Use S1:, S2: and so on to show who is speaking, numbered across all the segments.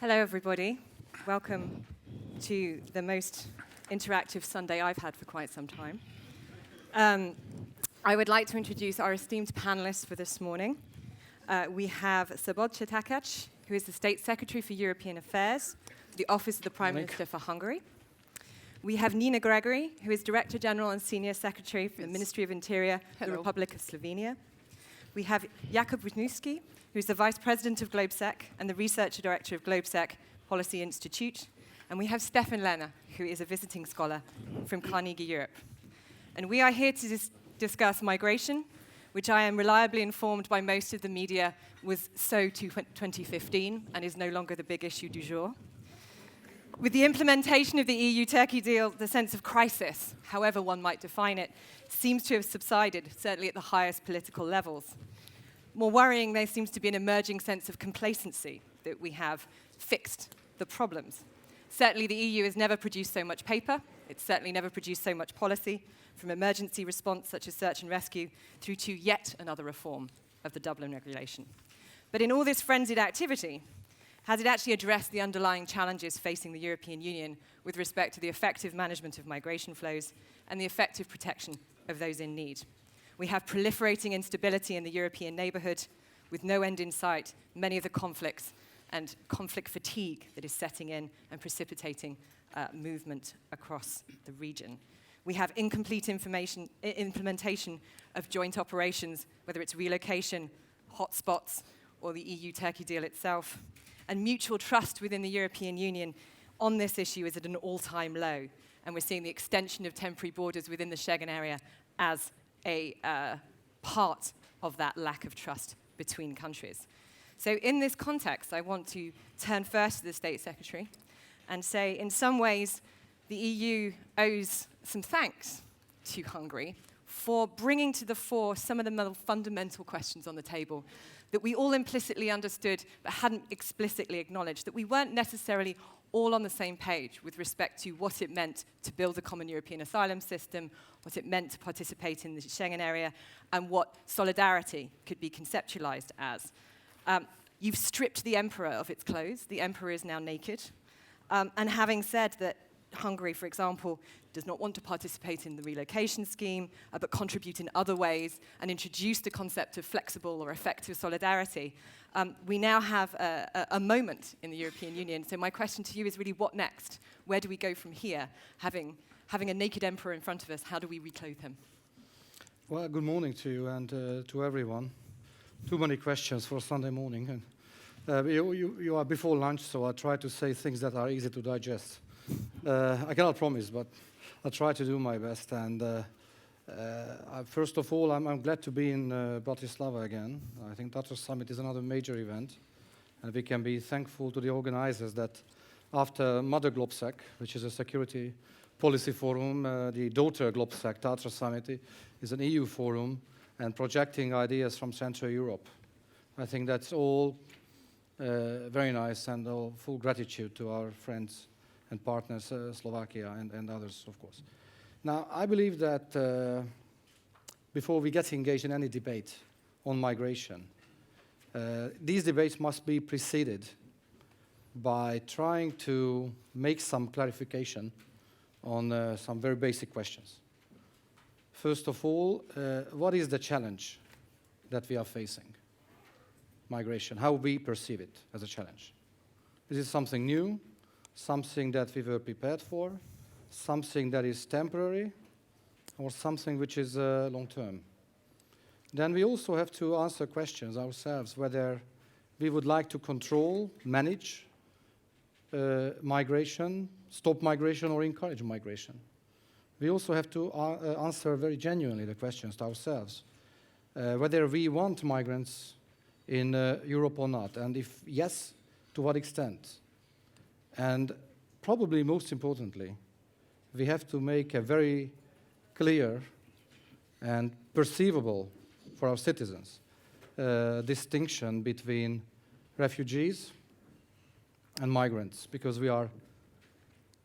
S1: Hello, everybody. Welcome to the most interactive Sunday I've had for quite some time. I would like to introduce our esteemed panelists for this morning. We have Szabolcs Takács, who is the State Secretary for European Affairs, the Office of the Prime Minister for Hungary. We have Nina Gregory, who is Director General and Senior Secretary for the Ministry of Interior, the Republic of Slovenia. We have Jakub Wisniewski, who is the Vice President of GlobeSec and the Research Director of GlobeSec Policy Institute. And we have Stefan Lerner, who is a visiting scholar from Carnegie Europe. And we are here to discuss migration, which I am reliably informed by most of the media was so to 2015 and is no longer the big issue du jour. With the implementation of the EU-Turkey deal, the sense of crisis, however one might define it, seems to have subsided, certainly at the highest political levels. More worrying, there seems to be an emerging sense of complacency that we have fixed the problems. Certainly the EU has never produced so much paper, it's certainly never produced so much policy, from emergency response such as search and rescue through to yet another reform of the Dublin regulation. But in all this frenzied activity, has it actually addressed the underlying challenges facing the European Union with respect to the effective management of migration flows and the effective protection of those in need? We have proliferating instability in the European neighborhood with no end in sight, many of the conflicts and conflict fatigue that is setting in and precipitating movement across the region. We have incomplete implementation of joint operations, whether it's relocation, hotspots, or the EU-Turkey deal itself. And mutual trust within the European Union on this issue is at an all-time low. And we're seeing the extension of temporary borders within the Schengen area as a part of that lack of trust between countries. So in this context, I want to turn first to the State Secretary and say, in some ways, the EU owes some thanks to Hungary for bringing to the fore some of the more fundamental questions on the table that we all implicitly understood but hadn't explicitly acknowledged, that we weren't necessarily all on the same page with respect to what it meant to build a common European asylum system, what it meant to participate in the Schengen area, and what solidarity could be conceptualized as. You've stripped the emperor of its clothes. The emperor is now naked. And having said that Hungary, for example, does not want to participate in the relocation scheme, but contribute in other ways and introduce the concept of flexible or effective solidarity, we now have a moment in the European Union. So my question to you is really, what next? Where do we go from here? Having a naked emperor in front of us, how do we reclothe him?
S2: Well, good morning to you and to everyone. Too many questions for Sunday morning. And, you are before lunch, so I'll try to say things that are easy to digest. I cannot promise, but I'll try to do my best. And first of all, I'm glad to be in Bratislava again. I think Tatra Summit is another major event, and we can be thankful to the organizers that after Mother GlobeSec, which is a security policy forum, the daughter GlobeSec, Tatra Summit, is an EU forum and projecting ideas from Central Europe. I think that's all very nice, and all full gratitude to our friends and partners, Slovakia and others, of course. Now, I believe that before we get engaged in any debate on migration, these debates must be preceded by trying to make some clarification on some very basic questions. First of all, what is the challenge that we are facing? Migration, how we perceive it as a challenge. Is it something new? Something that we were prepared for, something that is temporary, or something which is long-term. Then we also have to answer questions ourselves, whether we would like to control, manage migration, stop migration, or encourage migration. We also have to answer very genuinely the questions to ourselves, whether we want migrants in Europe or not, and if yes, to what extent. And probably most importantly, we have to make a very clear and perceivable for our citizens distinction between refugees and migrants, because we are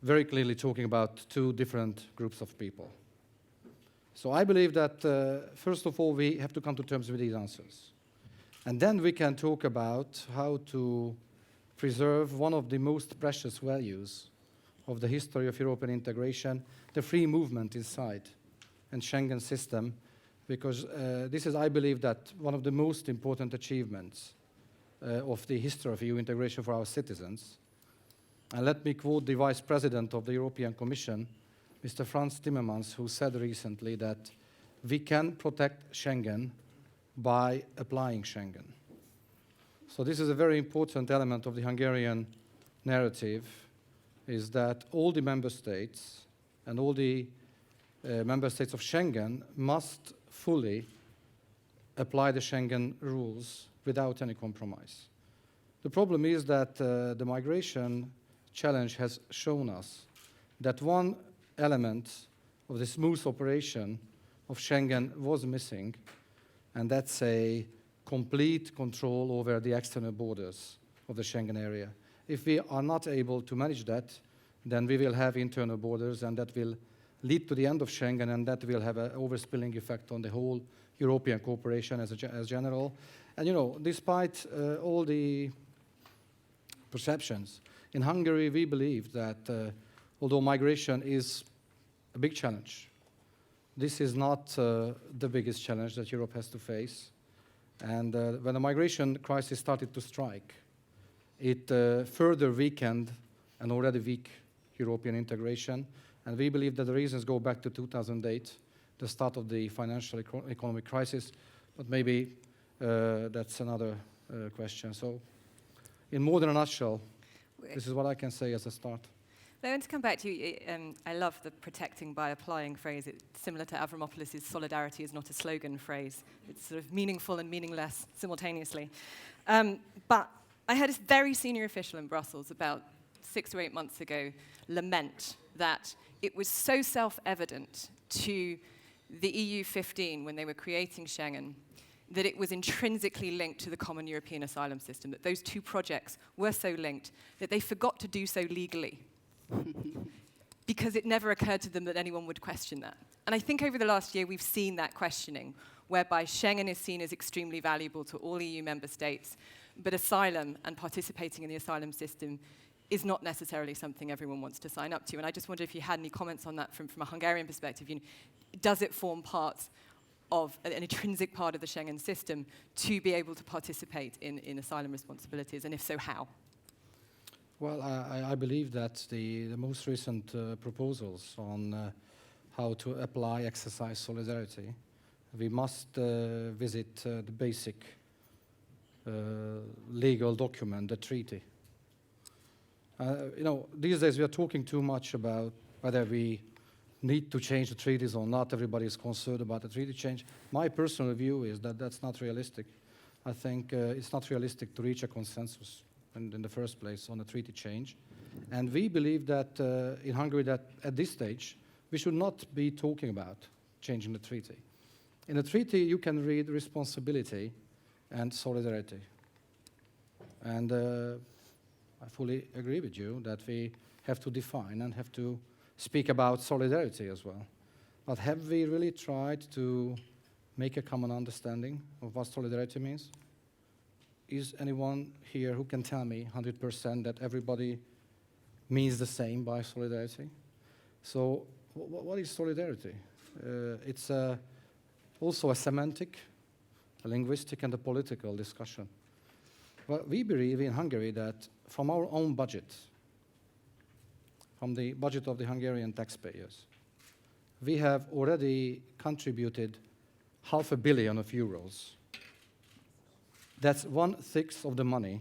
S2: very clearly talking about two different groups of people. So I believe that, first of all, we have to come to terms with these answers. And then we can talk about how to preserve one of the most precious values of the history of European integration, the free movement inside and Schengen system, because this is, I believe, that one of the most important achievements of the history of EU integration for our citizens. And let me quote the Vice President of the European Commission, Mr. Frans Timmermans, who said recently that we can protect Schengen by applying Schengen. So this is a very important element of the Hungarian narrative, is that all the member states and all the member states of Schengen must fully apply the Schengen rules without any compromise. The problem is that the migration challenge has shown us that one element of the smooth operation of Schengen was missing, and that's a complete control over the external borders of the Schengen area. If we are not able to manage that, then we will have internal borders, and that will lead to the end of Schengen, and that will have an overspilling effect on the whole European cooperation as general. And you know, despite all the perceptions, in Hungary we believe that although migration is a big challenge, this is not the biggest challenge that Europe has to face. And when the migration crisis started to strike, it further weakened an already weak European integration. And we believe that the reasons go back to 2008, the start of the financial economic crisis, but maybe that's another question. So in more than a nutshell, this is what I can say as a start.
S1: I want to come back to you. I love the protecting by applying phrase. It's similar to Avramopoulos' solidarity is not a slogan phrase. It's sort of meaningful and meaningless simultaneously. But I heard a very senior official in Brussels about 6 or 8 months ago lament that it was so self-evident to the EU 15 when they were creating Schengen that it was intrinsically linked to the common European asylum system, that those two projects were so linked that they forgot to do so legally because it never occurred to them that anyone would question that. And I think over the last year we've seen that questioning, whereby Schengen is seen as extremely valuable to all EU member states, but asylum and participating in the asylum system is not necessarily something everyone wants to sign up to. And I just wonder if you had any comments on that from a Hungarian perspective. You know, does it form part of an intrinsic part of the Schengen system to be able to participate in asylum responsibilities, and if so, how?
S2: Well, I believe that the most recent proposals on how to apply, exercise solidarity, we must visit the basic legal document, the treaty. You know, these days we are talking too much about whether we need to change the treaties or not. Everybody is concerned about the treaty change. My personal view is that that's not realistic. I think it's not realistic to reach a consensus in the first place on a treaty change. And we believe that in Hungary that at this stage we should not be talking about changing the treaty. In the treaty you can read responsibility and solidarity. And I fully agree with you that we have to define and have to speak about solidarity as well. But have we really tried to make a common understanding of what solidarity means? Is anyone here who can tell me 100% that everybody means the same by solidarity? So what is solidarity? It's also a semantic, a linguistic, and a political discussion. Well, we believe in Hungary that from our own budget, from the budget of the Hungarian taxpayers, we have already contributed €500 million. That's 1/6 of the money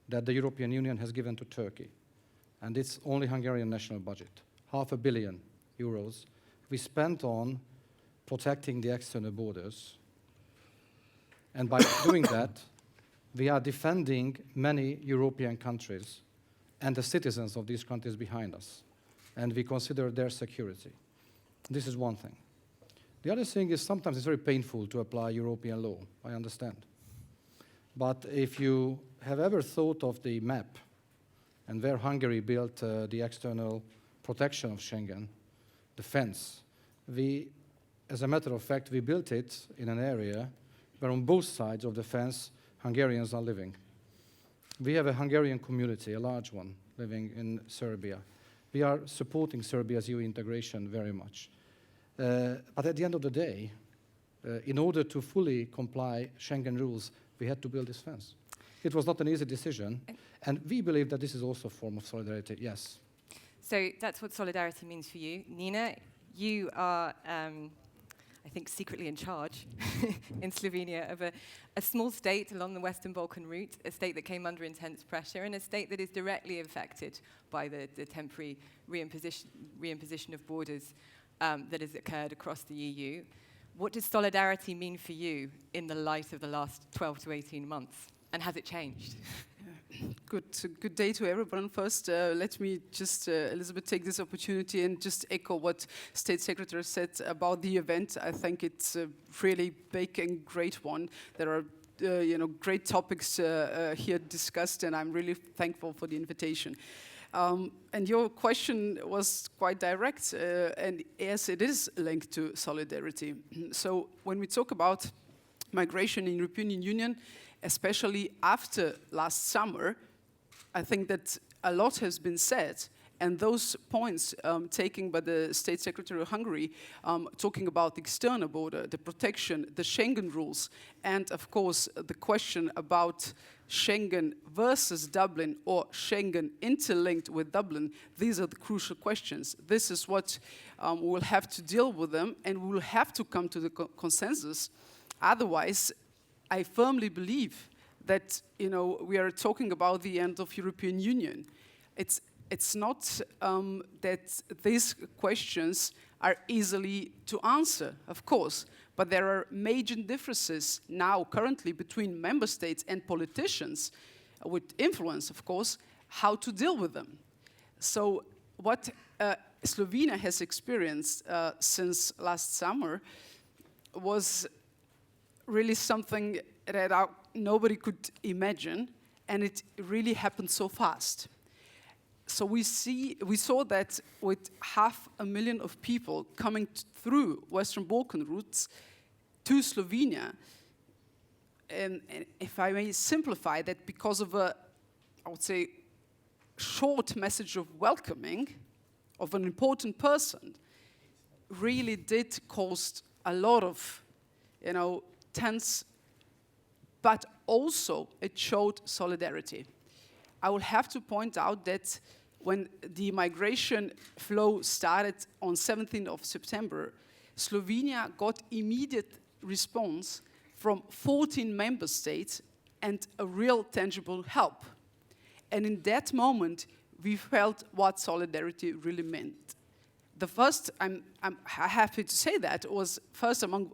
S2: that the European Union has given to Turkey. And it's only Hungarian national budget. €500 million we spent on protecting the external borders. And by doing that, we are defending many European countries and the citizens of these countries behind us. And we consider their security. This is one thing. The other thing is sometimes it's very painful to apply European law, I understand. But if you have ever thought of the map and where Hungary built the external protection of Schengen, the fence, as a matter of fact, we built it in an area where on both sides of the fence Hungarians are living. We have a Hungarian community, a large one, living in Serbia. We are supporting Serbia's EU integration very much. But at the end of the day, in order to fully comply Schengen rules, we had to build this fence. It was not an easy decision, and we believe that this is also a form of solidarity, yes.
S1: So that's what solidarity means for you. Nina, you are, I think, secretly in charge in Slovenia of a small state along the Western Balkan route, a state that came under intense pressure, and a state that is directly affected by the temporary reimposition of borders that has occurred across the EU. What does solidarity mean for you in the light of the last 12 to 18 months? And has it changed?
S3: Good day to everyone. First, let me just, Elizabeth, take this opportunity and just echo what State Secretary said about the event. I think it's a really big and great one. There are great topics here discussed, and I'm really thankful for the invitation. And your question was quite direct, and yes, it is linked to solidarity. So when we talk about migration in European Union, especially after last summer, I think that a lot has been said, and those points taken by the State Secretary of Hungary, talking about the external border, the protection, the Schengen rules, and of course the question about Schengen versus Dublin or Schengen interlinked with Dublin, these are the crucial questions. This is what we will have to deal with them, and we will have to come to the consensus. Otherwise, I firmly believe that we are talking about the end of European Union. It's not that these questions are easily to answer, of course, but there are major differences now currently between member states and politicians with influence, of course, how to deal with them. So what Slovenia has experienced since last summer was really something that nobody could imagine, and it really happened so fast. So we saw that with 500,000 of people coming through Western Balkan routes to Slovenia, and if I may simplify that, because of I would say, short message of welcoming of an important person, really did cause a lot of, tense, but also it showed solidarity. I will have to point out that when the migration flow started on 17th of September, Slovenia got immediate response from 14 member states and a real tangible help. And in that moment, we felt what solidarity really meant. The first, I'm happy to say that, was first among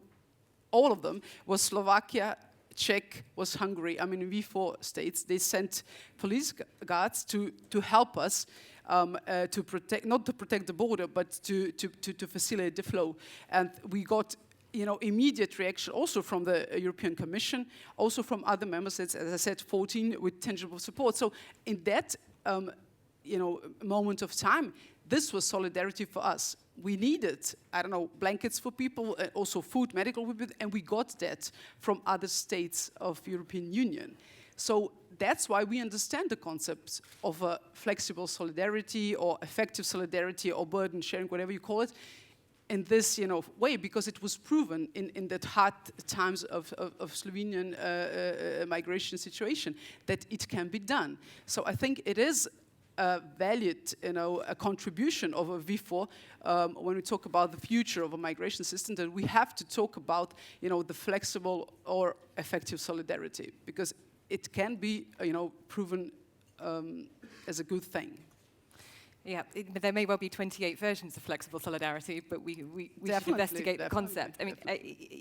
S3: all of them, was Slovakia, Czech, was Hungary. I mean, we 4 states, they sent police guards to help us to protect, not to protect the border, but to facilitate the flow. And we got, immediate reaction also from the European Commission, also from other member states, as I said, 14 with tangible support. So in that, moment of time, this was solidarity for us. We needed, blankets for people, also food, medical equipment, and we got that from other states of European Union. So that's why we understand the concept of a flexible solidarity or effective solidarity or burden sharing, whatever you call it, in this way, because it was proven in that hard times of Slovenian migration situation that it can be done. So I think it is valued, a contribution of a V4 when we talk about the future of a migration system, that we have to talk about, the flexible or effective solidarity, because it can be, proven as a good thing.
S1: Yeah, there may well be 28 versions of flexible solidarity, but we should investigate the concept. I mean,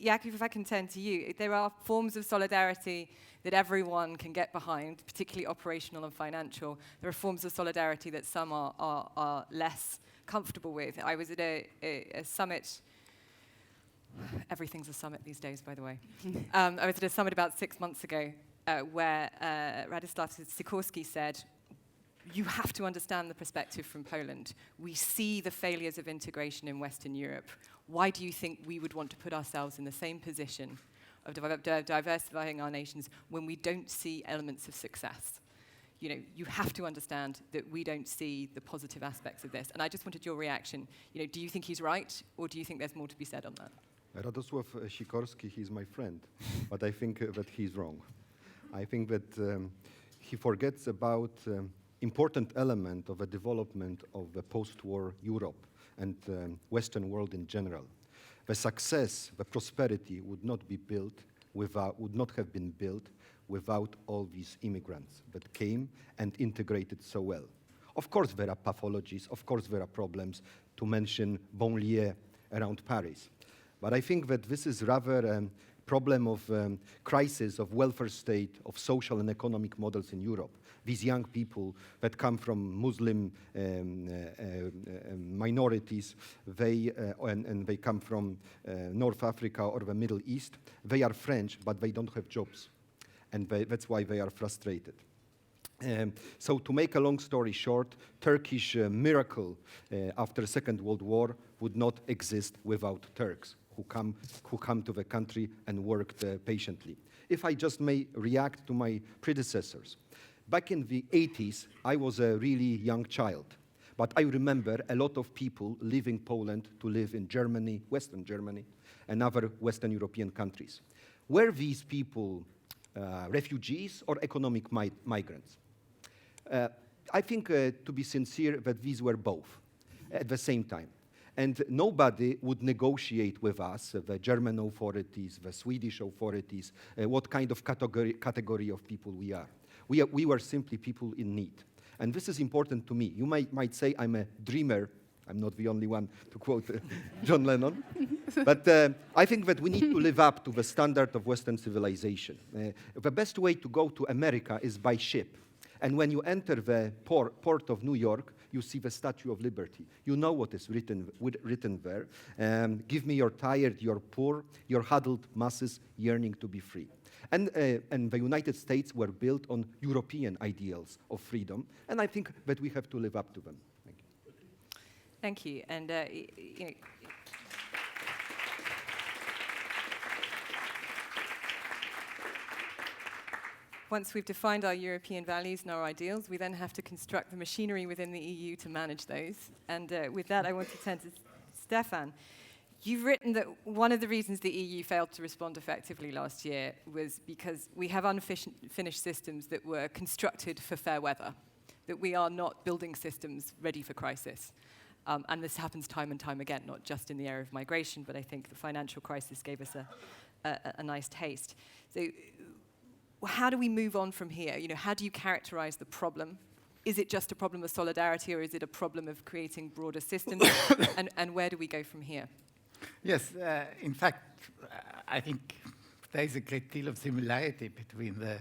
S1: Jakub, if I can turn to you, there are forms of solidarity that everyone can get behind, particularly operational and financial. There are forms of solidarity that some are less comfortable with. I was at a summit. Everything's a summit these days, by the way. I was at a summit about 6 months ago where Radoslav Sikorski said, you have to understand the perspective from Poland. We see the failures of integration in Western Europe. Why do you think we would want to put ourselves in the same position of diversifying our nations when we don't see elements of success? you have to understand that we don't see the positive aspects of this. And I just wanted your reaction. Do you think he's right, or do you think there's more to be said on that?
S4: Radosław Sikorski, he's my friend, but I think that he's wrong. I think that he forgets about important element of a development of the post-war Europe and Western world in general. The success, the prosperity would not have been built without all these immigrants that came and integrated so well. Of course there are pathologies, of course there are problems, to mention banlieue around Paris. But I think that this is rather a problem of crisis of welfare state, of social and economic models in Europe. These young people that come from Muslim minorities, and they come from North Africa or the Middle East, they are French, but they don't have jobs. And that's why they are frustrated. So to make a long story short, Turkish miracle after Second World War would not exist without Turks who come to the country and worked patiently. If I just may react to my predecessors. Back in the 80s, I was a really young child. But I remember a lot of people leaving Poland to live in Germany, Western Germany, and other Western European countries. Were these people refugees or economic migrants? I think, to be sincere, that these were both at the same time. And nobody would negotiate with us, the German authorities, the Swedish authorities, what kind of category of people we are. We were simply people in need. And this is important to me. You might say I'm a dreamer. I'm not the only one, to quote John Lennon. But I think that we need to live up to the standard of Western civilization. The best way to go to America is by ship. And when you enter the port of New York, you see the Statue of Liberty. You know what is written there. Give me your tired, your poor, your huddled masses yearning to be free. And the United States were built on European ideals of freedom, and I think that we have to live up to them. Thank you.
S1: Thank you. And once we've defined our European values and our ideals, we then have to construct the machinery within the EU to manage those. And with that, I want to turn to Stefan. You've written that one of the reasons the EU failed to respond effectively last year was because we have unfinished systems that were constructed for fair weather, that we are not building systems ready for crisis. And this happens time and time again, not just in the area of migration, but I think the financial crisis gave us a nice taste. So how do we move on from here? How do you characterize the problem? Is it just a problem of solidarity, or is it a problem of creating broader systems? and where do we go from here?
S5: Yes, in fact, I think there is a great deal of similarity between the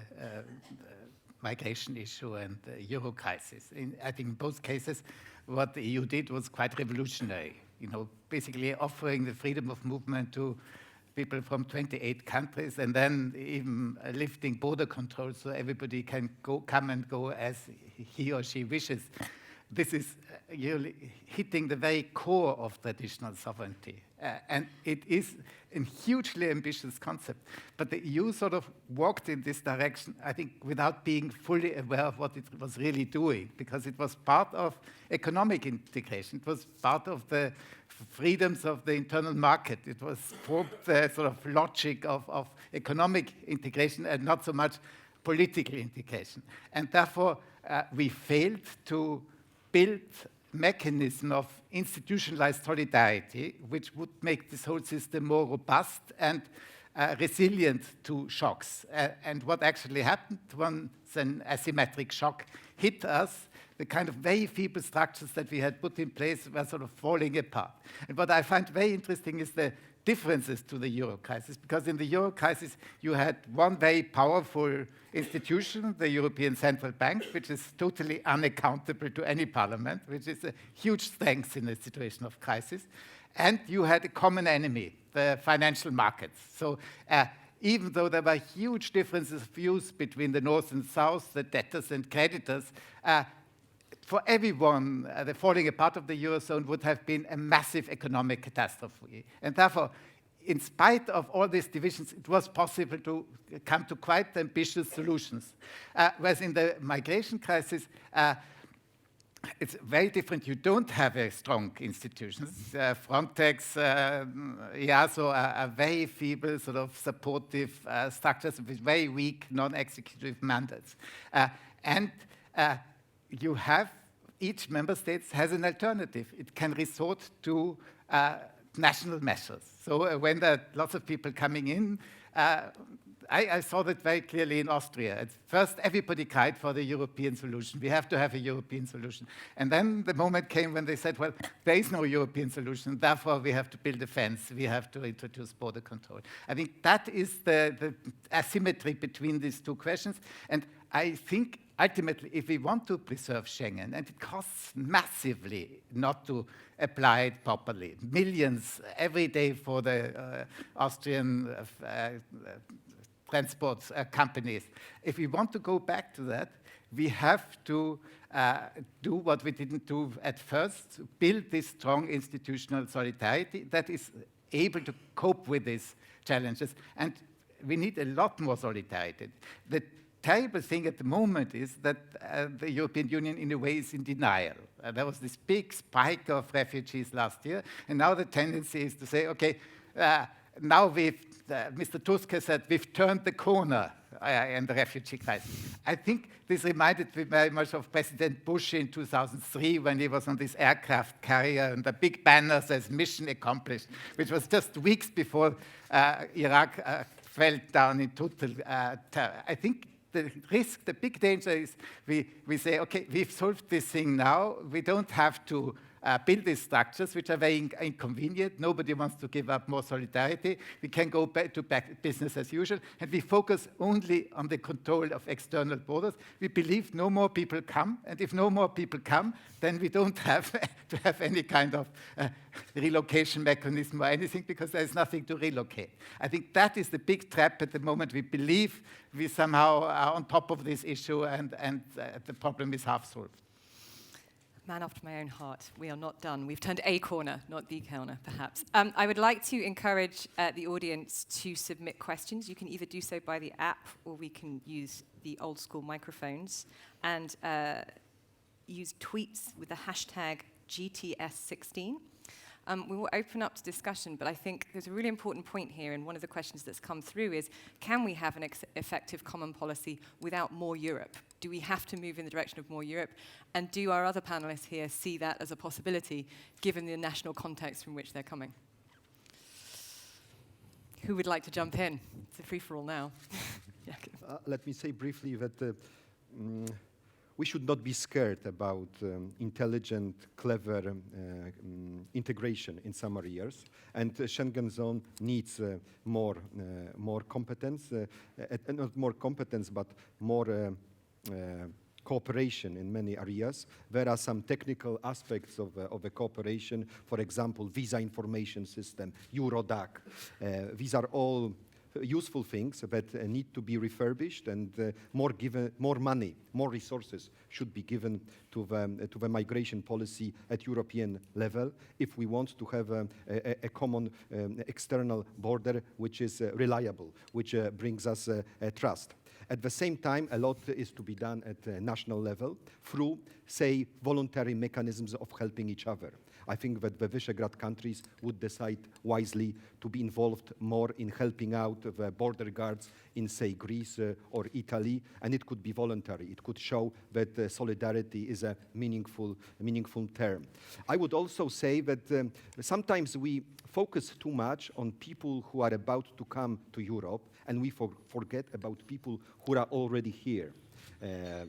S5: migration issue and the Euro crisis. I think in both cases, what the EU did was quite revolutionary. Basically offering the freedom of movement to people from 28 countries, and then even lifting border controls so everybody can come and go as he or she wishes. This is really hitting the very core of traditional sovereignty. And it is a hugely ambitious concept. But the EU sort of walked in this direction, I think, without being fully aware of what it was really doing, because it was part of economic integration. It was part of the freedoms of the internal market. It was for the sort of logic of economic integration and not so much political integration. And therefore, we failed to build mechanism of institutionalized solidarity, which would make this whole system more robust and resilient to shocks. And what actually happened once an asymmetric shock hit us, the kind of very feeble structures that we had put in place were sort of falling apart. And what I find very interesting is the differences to the Euro crisis, because in the Euro crisis, you had one very powerful institution, the European Central Bank, which is totally unaccountable to any parliament, which is a huge strength in a situation of crisis. And you had a common enemy, the financial markets. So even though there were huge differences of views between the North and South, the debtors and creditors, for everyone, the falling apart of the Eurozone would have been a massive economic catastrophe. And therefore, in spite of all these divisions, it was possible to come to quite ambitious solutions. Whereas in the migration crisis, it's very different. You don't have a strong institutions. Frontex, EASO are very feeble, sort of supportive structures with very weak non-executive mandates. And you have, each member state has an alternative. It can resort to national measures. So when there are lots of people coming in, I saw that very clearly in Austria. At first, everybody cried for the European solution. We have to have a European solution. And then the moment came when they said, well, there is no European solution, therefore we have to build a fence, we have to introduce border control. I think that is the asymmetry between these two questions. And I think ultimately, if we want to preserve Schengen, and it costs massively not to apply it properly, millions every day for the Austrian transport companies. If we want to go back to that, we have to do what we didn't do at first, build this strong institutional solidarity that is able to cope with these challenges. And we need a lot more solidarity. The terrible thing at the moment is that the European Union, in a way, is in denial. There was this big spike of refugees last year, and now the tendency is to say, okay, now Mr. Tusk has said, we've turned the corner in the refugee crisis. I think this reminded me very much of President Bush in 2003 when he was on this aircraft carrier and the big banner says mission accomplished, which was just weeks before Iraq fell down in total terror. I think the risk, the big danger is we say, okay, we've solved this thing now. We don't have to build these structures, which are very inconvenient. Nobody wants to give up more solidarity. We can go back to business as usual, and we focus only on the control of external borders. We believe no more people come, and if no more people come, then we don't have to have any kind of relocation mechanism or anything, because there's nothing to relocate. I think that is the big trap at the moment. We believe we somehow are on top of this issue, and the problem is half solved.
S1: Man after my own heart. We are not done. We've turned a corner, not the corner, perhaps. I would like to encourage the audience to submit questions. You can either do so by the app, or we can use the old school microphones and use tweets with the hashtag GTS16. We will open up to discussion, but I think there's a really important point here, and one of the questions that's come through is, can we have an effective common policy without more Europe? Do we have to move in the direction of more Europe? And do our other panelists here see that as a possibility, given the national context from which they're coming? Who would like to jump in? It's a free-for-all now. Yeah.
S4: Let me say briefly that we should not be scared about intelligent, clever integration in some areas, and Schengen zone needs more competence, not more competence, but more cooperation in many areas. There are some technical aspects of the cooperation, for example, visa information system, Eurodac. These are all useful things that need to be refurbished, and more money, more resources should be given to the migration policy at European level if we want to have a common external border which is reliable, which brings us trust. At the same time, a lot is to be done at national level through, say, voluntary mechanisms of helping each other. I think that the Visegrad countries would decide wisely to be involved more in helping out the border guards in, say, Greece or Italy, and it could be voluntary. It could show that solidarity is a meaningful term. I would also say that sometimes we focus too much on people who are about to come to Europe, and we forget about people who are already here.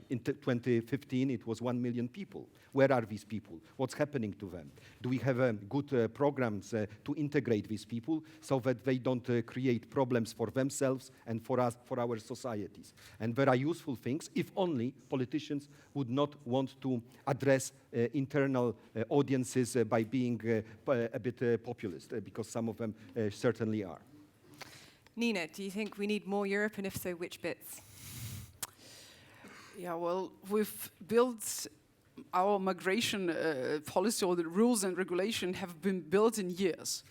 S4: In 2015, it was 1 million people. Where are these people? What's happening to them? Do we have good programs to integrate these people so that they don't create problems for themselves and for us, for our societies? And there are useful things, if only politicians would not want to address internal audiences by being a bit populist, because some of them certainly are.
S1: Nina, do you think we need more Europe, and if so, which bits?
S3: Yeah, well, we've built our migration policy, or the rules and regulation have been built in years.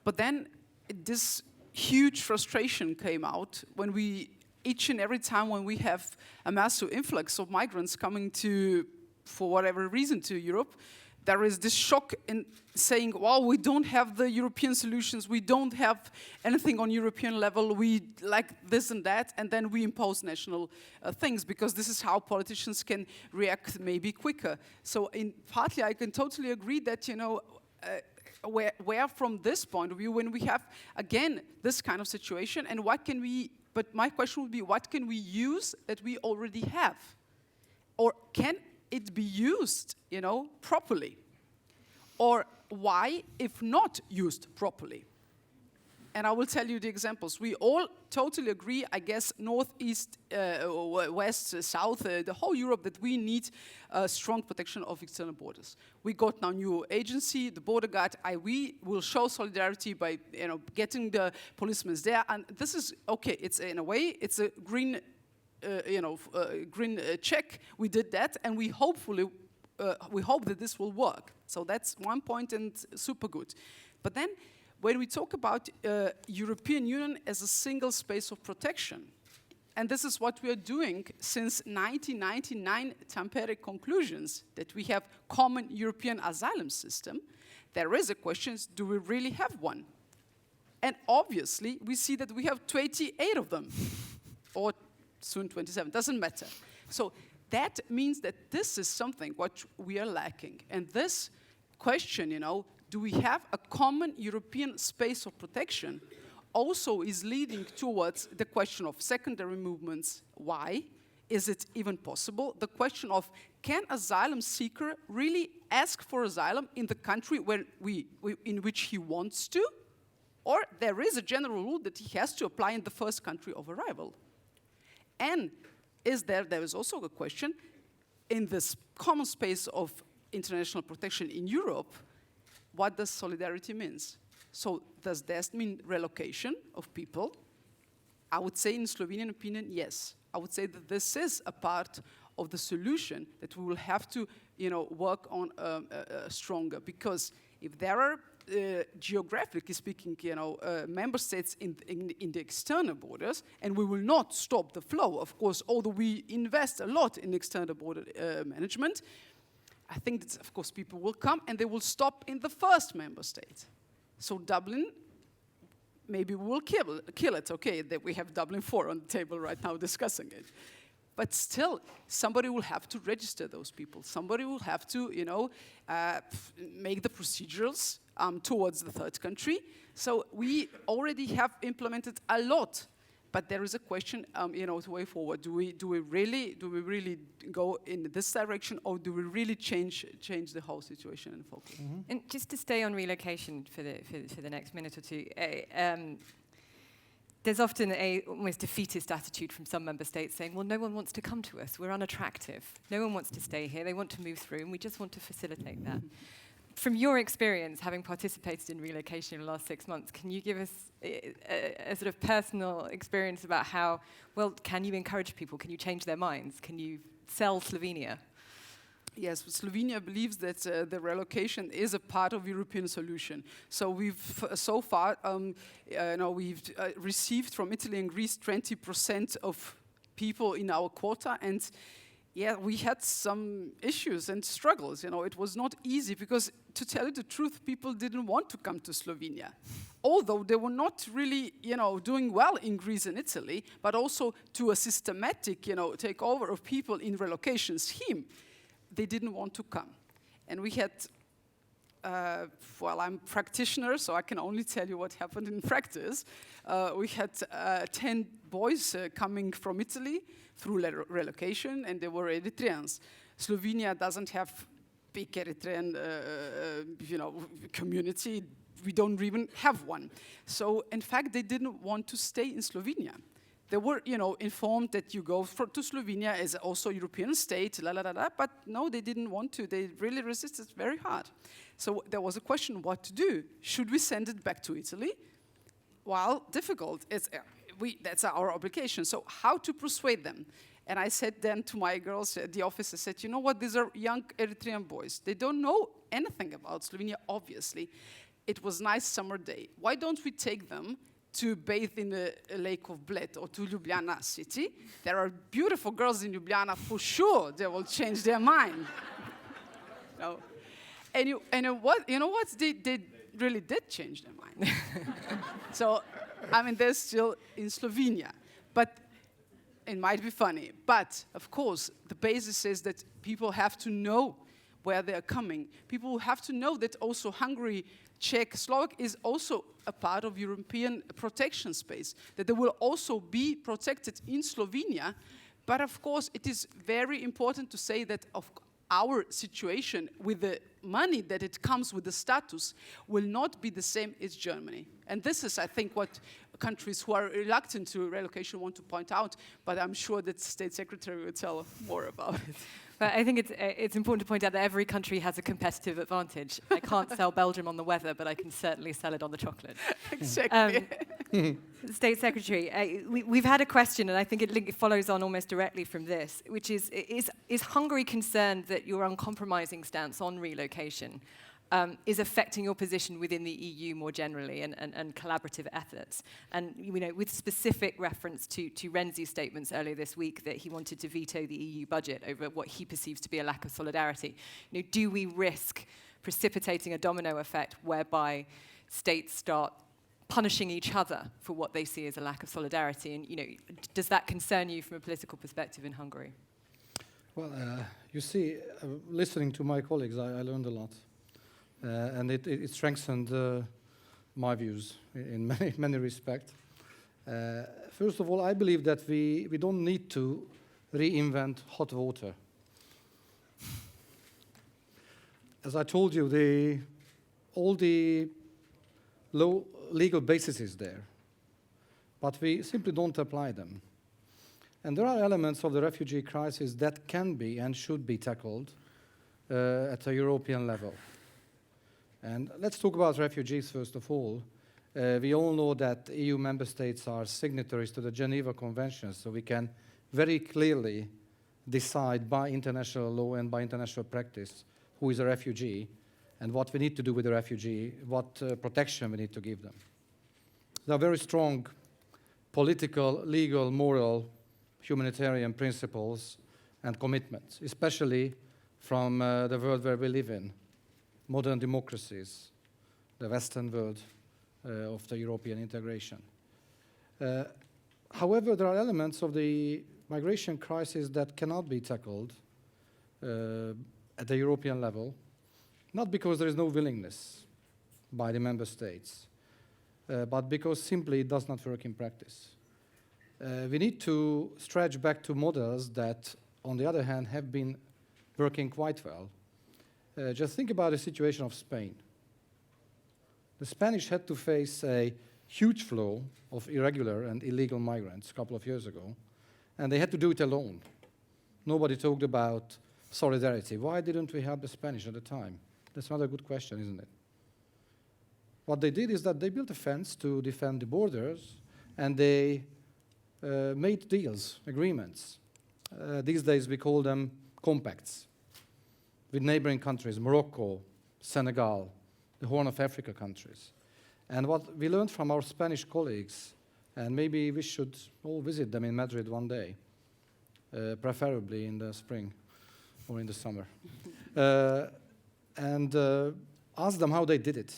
S3: But then this huge frustration came out when each and every time when we have a massive influx of migrants coming for whatever reason, to Europe, there is this shock in saying, well, we don't have the European solutions, we don't have anything on European level, we like this and that, and then we impose national things, because this is how politicians can react maybe quicker. So partly I can totally agree that, where from this point of view, when we have, again, this kind of situation, and but my question would be, what can we use that we already have? Or can it be used, properly? Or why, if not used properly? And I will tell you the examples. We all totally agree, I guess, north, east, west, south, the whole Europe, that we need strong protection of external borders. We got now new agency, the border guard. We will show solidarity by, getting the policemen there. And this is okay. It's in a way, it's a green. Green check. We did that, and we hope that this will work. So that's one point, and super good. But then, when we talk about European Union as a single space of protection, and this is what we are doing since 1999 Tampere conclusions, that we have common European asylum system, there is a question: do we really have one? And obviously, we see that we have 28 of them, or soon 27, doesn't matter. So that means that this is something what we are lacking. And this question, do we have a common European space of protection, also is leading towards the question of secondary movements. Why? Is it even possible? The question of, can asylum seeker really ask for asylum in the country where in which he wants to? Or there is a general rule that he has to apply in the first country of arrival? And there is also a question, in this common space of international protection in Europe, what does solidarity mean? So does that mean relocation of people? I would say, in Slovenian opinion, yes. I would say that this is a part of the solution that we will have to, work on stronger. Because if there are, geographically speaking, member states in the external borders, and we will not stop the flow, of course, although we invest a lot in external border management, I think that, of course, people will come and they will stop in the first member state. So Dublin, maybe we will kill it. Okay, that we have Dublin 4 on the table right now discussing it. But still, somebody will have to register those people. Somebody will have to, make the procedures towards the third country. So we already have implemented a lot, but there is a question, the way forward. Do we really go in this direction, or do we really change the whole situation and focus?
S1: Mm-hmm. And just to stay on relocation for the next minute or two. There's often a almost defeatist attitude from some member states saying, well, no one wants to come to us. We're unattractive. No one wants to stay here. They want to move through, and we just want to facilitate that. From your experience, having participated in relocation in the last 6 months, can you give us a sort of personal experience about how, well, can you encourage people? Can you change their minds? Can you sell Slovenia?
S3: Yes, Slovenia believes that the relocation is a part of European solution. So we've so far, we've received from Italy and Greece 20% of people in our quota, and we had some issues and struggles. It was not easy because, to tell you the truth, people didn't want to come to Slovenia, although they were not really, doing well in Greece and Italy, but also to a systematic, takeover of people in relocation scheme. They didn't want to come. And we had, I'm a practitioner, so I can only tell you what happened in practice. We had 10 boys coming from Italy through relocation, and they were Eritreans. Slovenia doesn't have big Eritrean, community. We don't even have one. So, in fact, they didn't want to stay in Slovenia. They were, informed that you go to Slovenia as also European state, but no, they didn't want to. They really resisted very hard. So there was a question what to do. Should we send it back to Italy? Well, difficult. That's our obligation. So how to persuade them? And I said then to my girls at the office, I said, you know what, these are young Eritrean boys. They don't know anything about Slovenia, obviously. it was nice summer day. Why don't we take them to bathe in a lake of Bled or to Ljubljana city? There are beautiful girls in Ljubljana for sure. They will change their mind. No. And you know what? They really did change their mind. So, I mean, they're still in Slovenia. But it might be funny. But, of course, the basis is that people have to know where they're coming. People have to know that also Hungary, Czech, Slovak is also a part of European protection space, that they will also be protected in Slovenia. But, of course, it is very important to say that our situation with the money that it comes with the status will not be the same as Germany. And this is, I think, what countries who are reluctant to relocation want to point out, but I'm sure that State Secretary will tell more about it.
S1: But I think it's important to point out that every country has a competitive advantage. I can't sell Belgium on the weather, but I can certainly sell it on the chocolate.
S3: Exactly.
S1: State Secretary, we've had a question, and I think it follows on almost directly from this, which is Hungary concerned that your uncompromising stance on relocation is affecting your position within the EU more generally and collaborative efforts? And with specific reference to Renzi's statements earlier this week that he wanted to veto the EU budget over what he perceives to be a lack of solidarity. Do we risk precipitating a domino effect whereby states start punishing each other for what they see as a lack of solidarity? And does that concern you from a political perspective in Hungary?
S2: Well, you see, listening to my colleagues, I learned a lot. And it strengthened my views in many respects. First of all, I believe that we don't need to reinvent hot water. As I told you, all the low legal basis is there, but we simply don't apply them. And there are elements of the refugee crisis that can be and should be tackled at a European level. And let's talk about refugees first of all. We all know that EU member states are signatories to the Geneva Convention, so we can very clearly decide by international law and by international practice who is a refugee and what we need to do with the refugee, what protection we need to give them. There are very strong political, legal, moral, humanitarian principles and commitments, especially from the world where we live in. Modern democracies, the Western world of the European integration. However, there are elements of the migration crisis that cannot be tackled at the European level, not because there is no willingness by the member states, but because simply it does not work in practice. We need to stretch back to models that, on the other hand, have been working quite well. Just think about the situation of Spain. The Spanish had to face a huge flow of irregular and illegal migrants a couple of years ago, and they had to do it alone. Nobody talked about solidarity. Why didn't we help the Spanish at the time? That's another good question, isn't it? What they did is that they built a fence to defend the borders, and they made deals, agreements. These days we call them compacts, with neighboring countries, Morocco, Senegal, the Horn of Africa countries. And what we learned from our Spanish colleagues, and maybe we should all visit them in Madrid one day, preferably in the spring or in the summer, and ask them how they did it.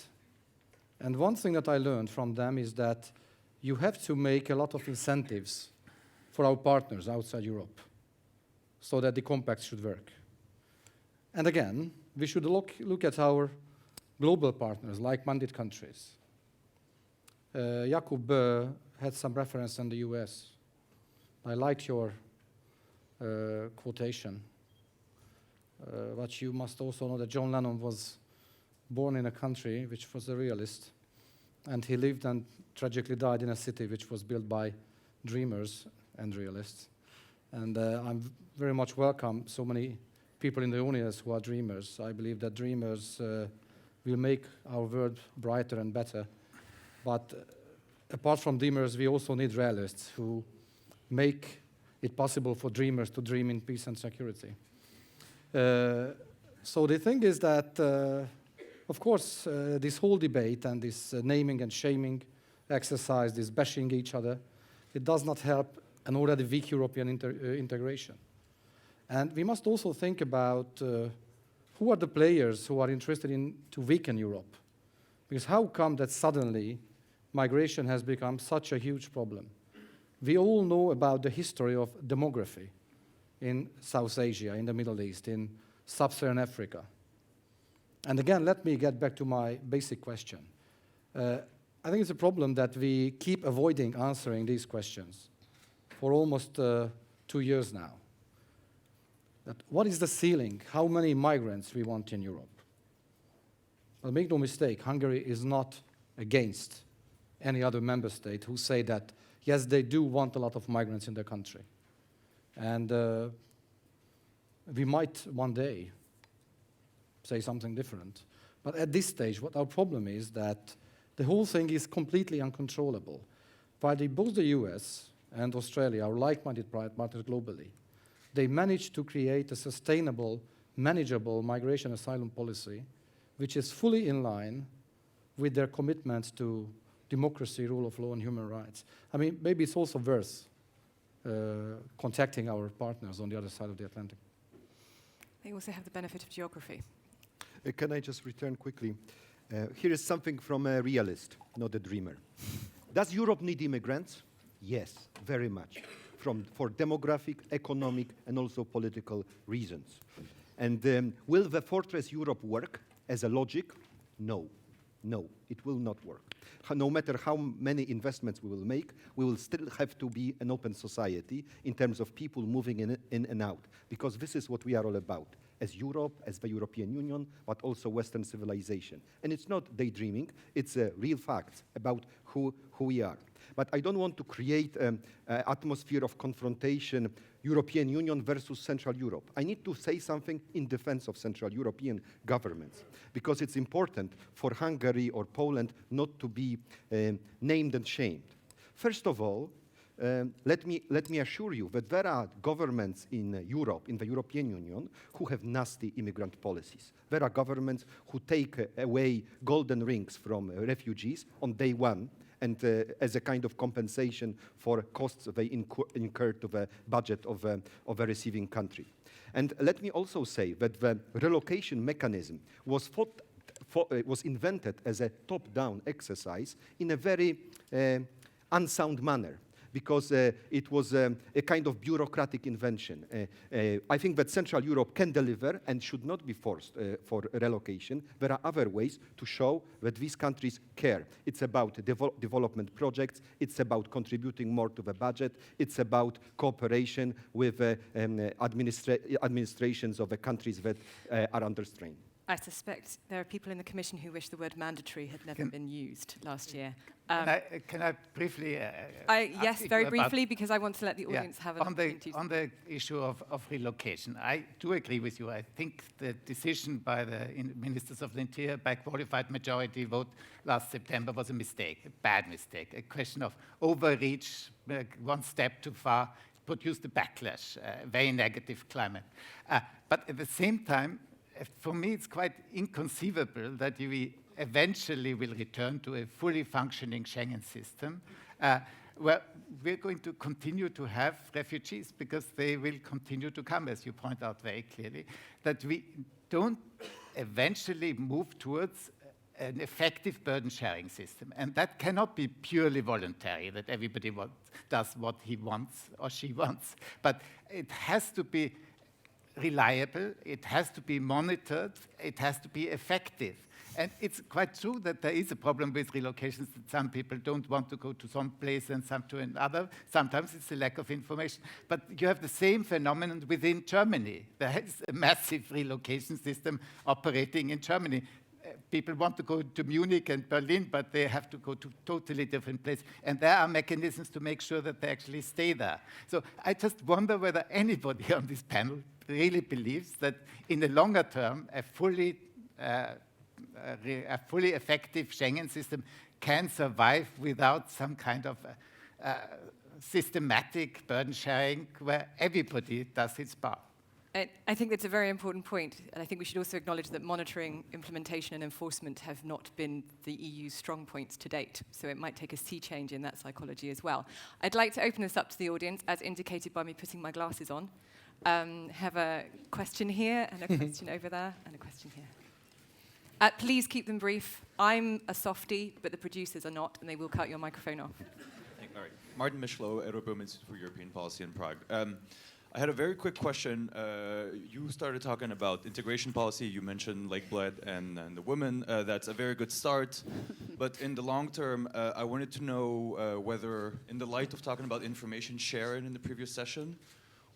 S2: And one thing that I learned from them is that you have to make a lot of incentives for our partners outside Europe so that the compacts should work. And again, we should look at our global partners, like-minded countries. Jakub had some reference on the US. I liked your quotation. But you must also know that John Lennon was born in a country which was a realist, and he lived and tragically died in a city which was built by dreamers and realists. And I'm very much welcome so many people in the audience who are dreamers. I believe that dreamers will make our world brighter and better. But apart from dreamers, we also need realists who make it possible for dreamers to dream in peace and security. So the thing is that Of course, this whole debate and this naming and shaming exercise, this bashing each other, it does not help an already weak European integration. And we must also think about who are the players who are interested in to weaken Europe. Because how come that suddenly migration has become such a huge problem? We all know about the history of demography in South Asia, in the Middle East, in Sub-Saharan Africa. And again, let me get back to my basic question. I think it's a problem that we keep avoiding answering these questions for almost 2 years now. That what is the ceiling? How many migrants we want in Europe? Well, make no mistake, Hungary is not against any other member state who say that, yes, they do want a lot of migrants in their country. And we might one day say something different. But at this stage, what our problem is that the whole thing is completely uncontrollable. While both the US and Australia are like-minded partners globally, they managed to create a sustainable, manageable migration asylum policy which is fully in line with their commitments to democracy, rule of law, and human rights. I mean, maybe it's also worth contacting our partners on the other side of the Atlantic.
S1: They also have the benefit of geography.
S4: Can I just return quickly? Here is something from a realist, not a dreamer. Does Europe need immigrants? Yes, very much, for demographic, economic, and also political reasons. And will the Fortress Europe work as a logic? No. No, it will not work. No matter how many investments we will make, we will still have to be an open society in terms of people moving in and out, because this is what we are all about, as Europe, as the European Union, but also Western civilization. And it's not daydreaming, it's real facts about who we are. But I don't want to create an atmosphere of confrontation, European Union versus Central Europe. I need to say something in defense of Central European governments, because it's important for Hungary or Poland not to be named and shamed. First of all, let me assure you that there are governments in Europe, in the European Union, who have nasty immigrant policies. There are governments who take away golden rings from refugees on day one, and as a kind of compensation for costs they incur to the budget of a receiving country. And let me also say that the relocation mechanism was invented as a top-down exercise in a very unsound manner, because it was a kind of bureaucratic invention. I think that Central Europe can deliver and should not be forced for relocation. There are other ways to show that these countries care. It's about development projects, it's about contributing more to the budget, it's about cooperation with administrations of the countries that are under strain.
S1: I suspect there are people in the Commission who wish the word mandatory had never been used last year.
S5: Can I briefly?
S1: Yes, very briefly, because I want to let the audience have an opportunity.
S5: On the issue of relocation, I do agree with you. I think the decision by the ministers of the Interior by qualified majority vote last September was a mistake, a bad mistake, a question of overreach, one step too far, produced a backlash, a very negative climate. But at the same time, for me, it's quite inconceivable that we eventually will return to a fully functioning Schengen system, where we're going to continue to have refugees because they will continue to come, as you point out very clearly, that we don't eventually move towards an effective burden-sharing system. And that cannot be purely voluntary, that everybody does what he wants or she wants. But it has to be reliable, it has to be monitored, it has to be effective. And it's quite true that there is a problem with relocations, that some people don't want to go to some place and some to another. Sometimes it's a lack of information. But you have the same phenomenon within Germany. There is a massive relocation system operating in Germany. People want to go to Munich and Berlin, but they have to go to totally different places. And there are mechanisms to make sure that they actually stay there. So I just wonder whether anybody on this panel really believes that in the longer term, a fully effective Schengen system can survive without some kind of systematic burden sharing where everybody does its part.
S1: I think that's a very important point, and I think we should also acknowledge that monitoring, implementation and enforcement have not been the EU's strong points to date, so it might take a sea change in that psychology as well. I'd like to open this up to the audience, as indicated by me putting my glasses on. Have a question here, and a question over there, and a question here. Please keep them brief. I'm a softie, but the producers are not, and they will cut your microphone off.
S6: All right. Martin Michlo, Euroboom Institute for European Policy in Prague. I had a very quick question. You started talking about integration policy. You mentioned Lake Bled and the women. That's a very good start. But in the long term, I wanted to know whether, in the light of talking about information sharing in the previous session,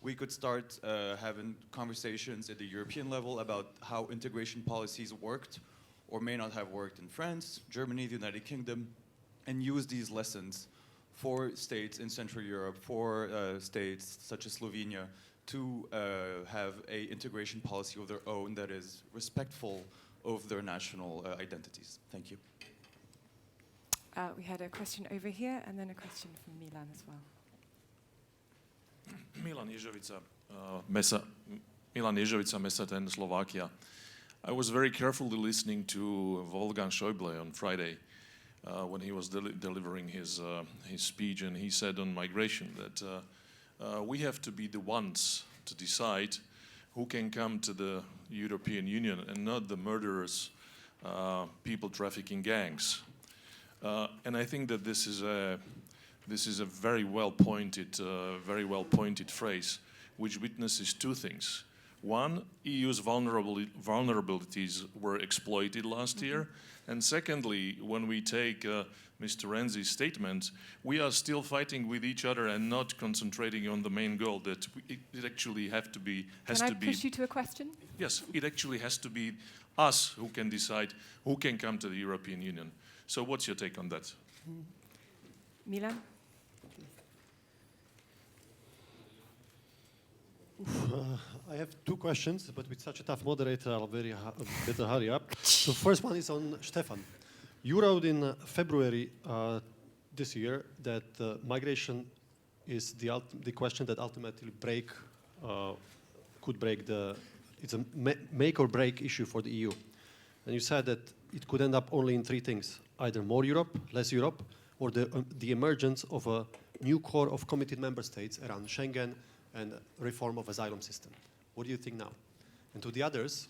S6: we could start having conversations at the European level about how integration policies worked or may not have worked in France, Germany, the United Kingdom, and use these lessons for states in Central Europe, for states such as Slovenia, to have an integration policy of their own that is respectful of their national identities. Thank you.
S1: We had a question over here, and then a question from Milan as well.
S7: Milan Ježovica, Mesa 10, Slovakia. I was very carefully listening to Wolfgang Schäuble on Friday when he was delivering his speech, and he said on migration that we have to be the ones to decide who can come to the European Union and not the murderers, people trafficking gangs. And I think that this is a very well pointed phrase, which witnesses two things. One, EU's vulnerabilities were exploited last year, and secondly, when we take Mr. Renzi's statement, we are still fighting with each other and not concentrating on the main goal. That it actually has to be.
S1: Can I push you to a question?
S7: Yes, it actually has to be us who can decide who can come to the European Union. So, what's your take on that?
S1: Milan?
S8: I have two questions, but with such a tough moderator, I'll better hurry up. The first one is on Stefan. You wrote in February this year that migration is the question that ultimately could break it's a make or break issue for the EU. And you said that it could end up only in three things: either more Europe, less Europe, or the emergence of a new core of committed member states around Schengen and reform of asylum system. What do you think now? And to the others,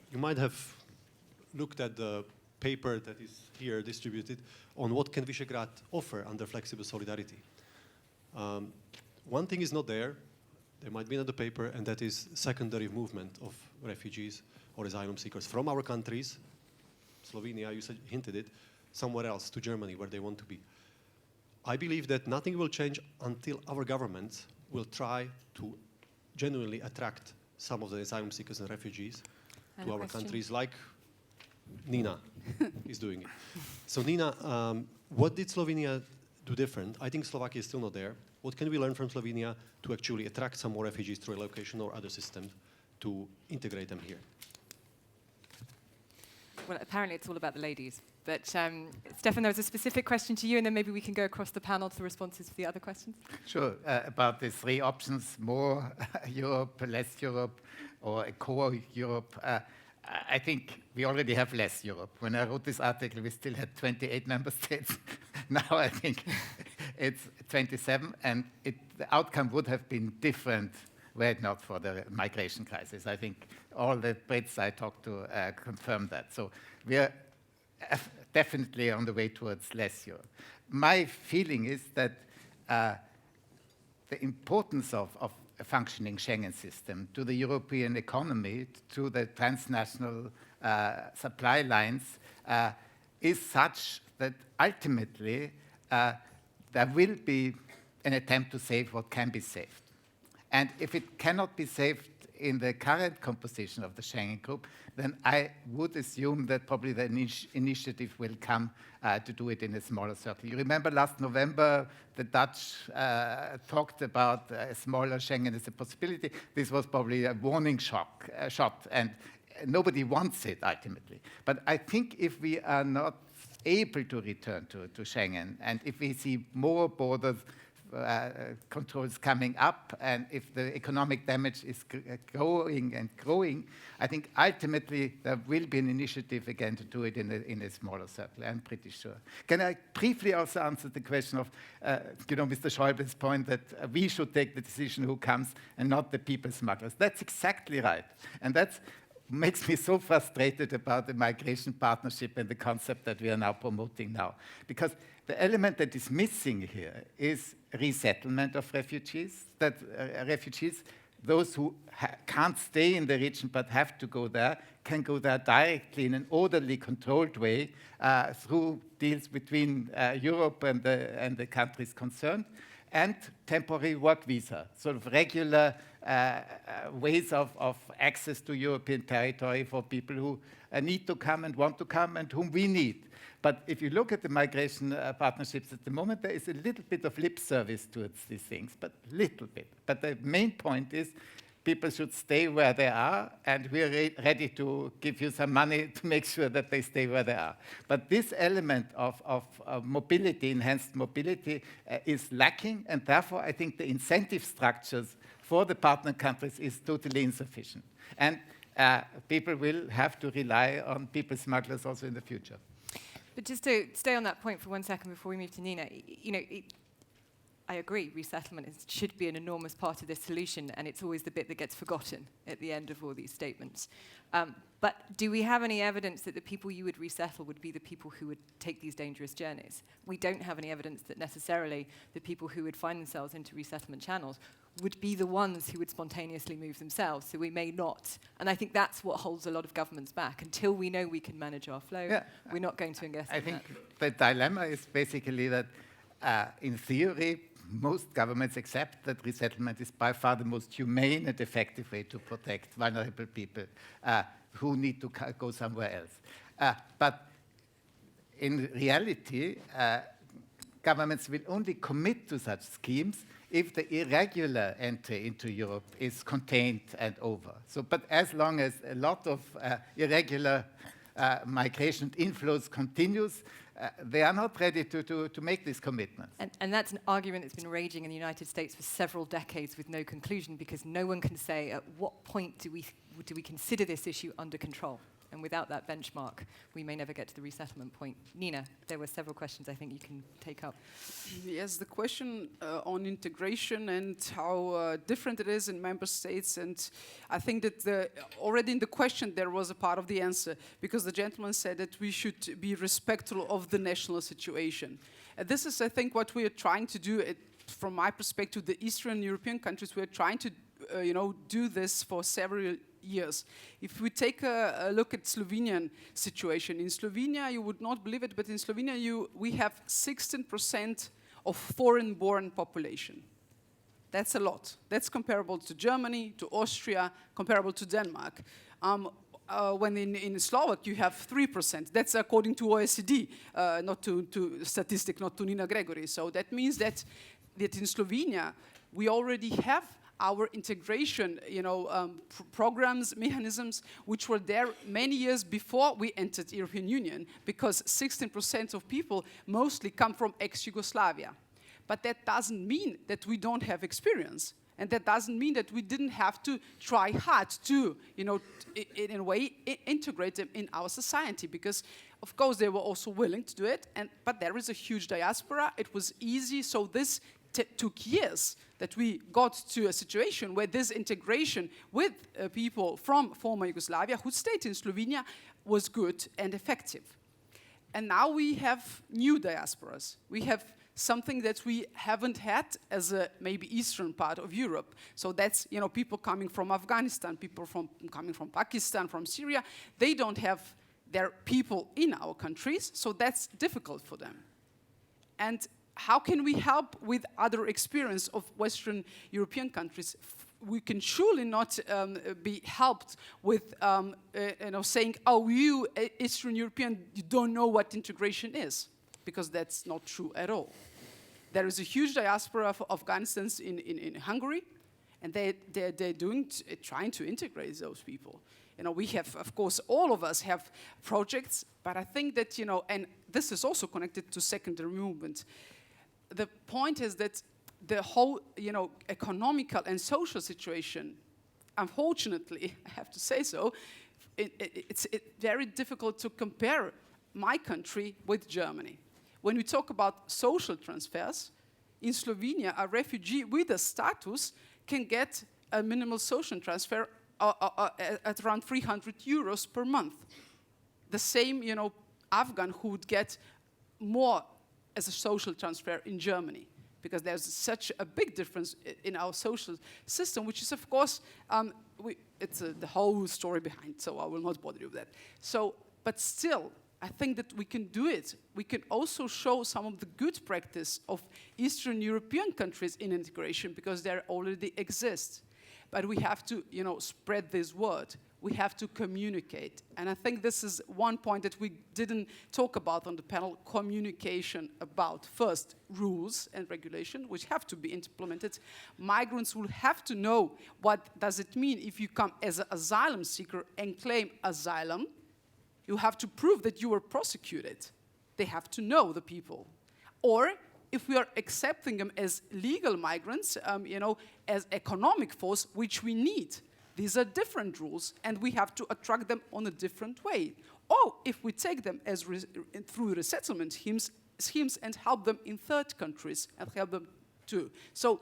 S8: you might have looked at the paper that is here distributed on what can Visegrad offer under flexible solidarity. One thing is not there might be another paper, and that is secondary movement of refugees or asylum seekers from our countries, Slovenia, you hinted it, somewhere else to Germany where they want to be. I believe that nothing will change until our governments will try to genuinely attract some of the asylum seekers and refugees to our countries, like Nina is doing it. So Nina, what did Slovenia do different? I think Slovakia is still not there. What can we learn from Slovenia to actually attract some more refugees through relocation or other systems to integrate them here?
S1: Well, apparently it's all about the ladies. But Stefan, there was a specific question to you, and then maybe we can go across the panel to responses for the other questions.
S5: Sure. About the three options, more Europe, less Europe, or a core Europe. I think we already have less Europe. When I wrote this article, we still had 28 member states. Now I think it's 27, and the outcome would have been different were it not for the migration crisis. I think all the Brits I talked to confirmed that. So we are definitely on the way towards less Europe. My feeling is that the importance of a functioning Schengen system to the European economy, to the transnational supply lines, is such that ultimately there will be an attempt to save what can be saved. And if it cannot be saved in the current composition of the Schengen group, then I would assume that probably the initiative will come to do it in a smaller circle. You remember last November, the Dutch talked about a smaller Schengen as a possibility. This was probably a warning shot, and nobody wants it ultimately. But I think if we are not able to return to Schengen, and if we see more borders controls coming up, and if the economic damage is growing and growing, I think ultimately there will be an initiative again to do it in a smaller circle, I'm pretty sure. Can I briefly also answer the question of, Mr. Schäuble's point that we should take the decision who comes and not the people smugglers? That's exactly right. And that's makes me so frustrated about the migration partnership and the concept that we are now promoting now. Because the element that is missing here is resettlement of refugees, that refugees, those who can't stay in the region but have to go there, can go there directly in an orderly, controlled way through deals between Europe and the countries concerned, and temporary work visa, sort of regular ways of access to European territory for people who need to come and want to come and whom we need. But if you look at the migration partnerships at the moment, there is a little bit of lip service towards these things, but little bit. But the main point is people should stay where they are, and we're ready to give you some money to make sure that they stay where they are. But this element of mobility, enhanced mobility, is lacking, and therefore I think the incentive structures for the partner countries is totally insufficient. And people will have to rely on people smugglers also in the future.
S1: But just to stay on that point for 1 second before we move to Nina, I agree, resettlement should be an enormous part of this solution, and it's always the bit that gets forgotten at the end of all these statements. But do we have any evidence that the people you would resettle would be the people who would take these dangerous journeys? We don't have any evidence that necessarily the people who would find themselves into resettlement channels would be the ones who would spontaneously move themselves, so we may not. And I think that's what holds a lot of governments back. Until we know we can manage our flow, we're not going to invest in that.
S5: I think the dilemma is basically that, in theory, most governments accept that resettlement is by far the most humane and effective way to protect vulnerable people who need to go somewhere else. But in reality, governments will only commit to such schemes if the irregular entry into Europe is contained and over. So, but as long as a lot of irregular migration inflows continues, they are not ready to make these commitments.
S1: And that's an argument that's been raging in the United States for several decades with no conclusion, because no one can say at what point do we consider this issue under control. And without that benchmark, we may never get to the resettlement point. Nina, there were several questions I think you can take up.
S3: Yes, the question on integration and how different it is in member states, and I think that already in the question there was a part of the answer, because the gentleman said that we should be respectful of the national situation. This is, I think, what we are trying to do. From my perspective, the Eastern European countries, we are trying to do this for several years. If we take a look at Slovenian situation, in Slovenia, you would not believe it, but in Slovenia we have 16% of foreign-born population. That's a lot. That's comparable to Germany, to Austria, comparable to Denmark. When in Slovak you have 3%. That's according to OECD, not to statistic, not to Nina Gregory. So that means that in Slovenia we already have our integration, programs, mechanisms, which were there many years before we entered the European Union, because 16% of people mostly come from ex-Yugoslavia. But that doesn't mean that we don't have experience. And that doesn't mean that we didn't have to try hard to, in a way, integrate them in our society. Because, of course, they were also willing to do it. But there is a huge diaspora. It was easy. So this took years that we got to a situation where this integration with people from former Yugoslavia who stayed in Slovenia was good and effective. And now we have new diasporas. We have something that we haven't had as a maybe eastern part of Europe. So that's, people coming from Afghanistan, people coming from Pakistan, from Syria. They don't have their people in our countries, so that's difficult for them. And how can we help with other experience of Western European countries? We can surely not be helped with saying, oh, you Eastern European, you don't know what integration is, because that's not true at all. There is a huge diaspora of Afghanistans in Hungary, and they're trying to integrate those people. We have, of course, all of us have projects, but I think that, and this is also connected to secondary movement. The point is that the whole, economical and social situation, unfortunately, I have to say so, it's very difficult to compare my country with Germany. When we talk about social transfers, in Slovenia, a refugee with a status can get a minimal social transfer at around 300 euros per month. The same, Afghan who would get more as a social transfer in Germany, because there's such a big difference in our social system, which is, of course, it's the whole story behind, so I will not bother you with that. So, but still, I think that we can do it. We can also show some of the good practice of Eastern European countries in integration, because they already exist. But we have to, spread this word. We have to communicate. And I think this is one point that we didn't talk about on the panel, communication about, first, rules and regulation, which have to be implemented. Migrants will have to know what does it mean if you come as an asylum seeker and claim asylum. You have to prove that you were prosecuted. They have to know, the people. Or if we are accepting them as legal migrants, as economic force, which we need. These are different rules, and we have to attract them on a different way. Or if we take them as through resettlement schemes and help them in third countries and help them too. So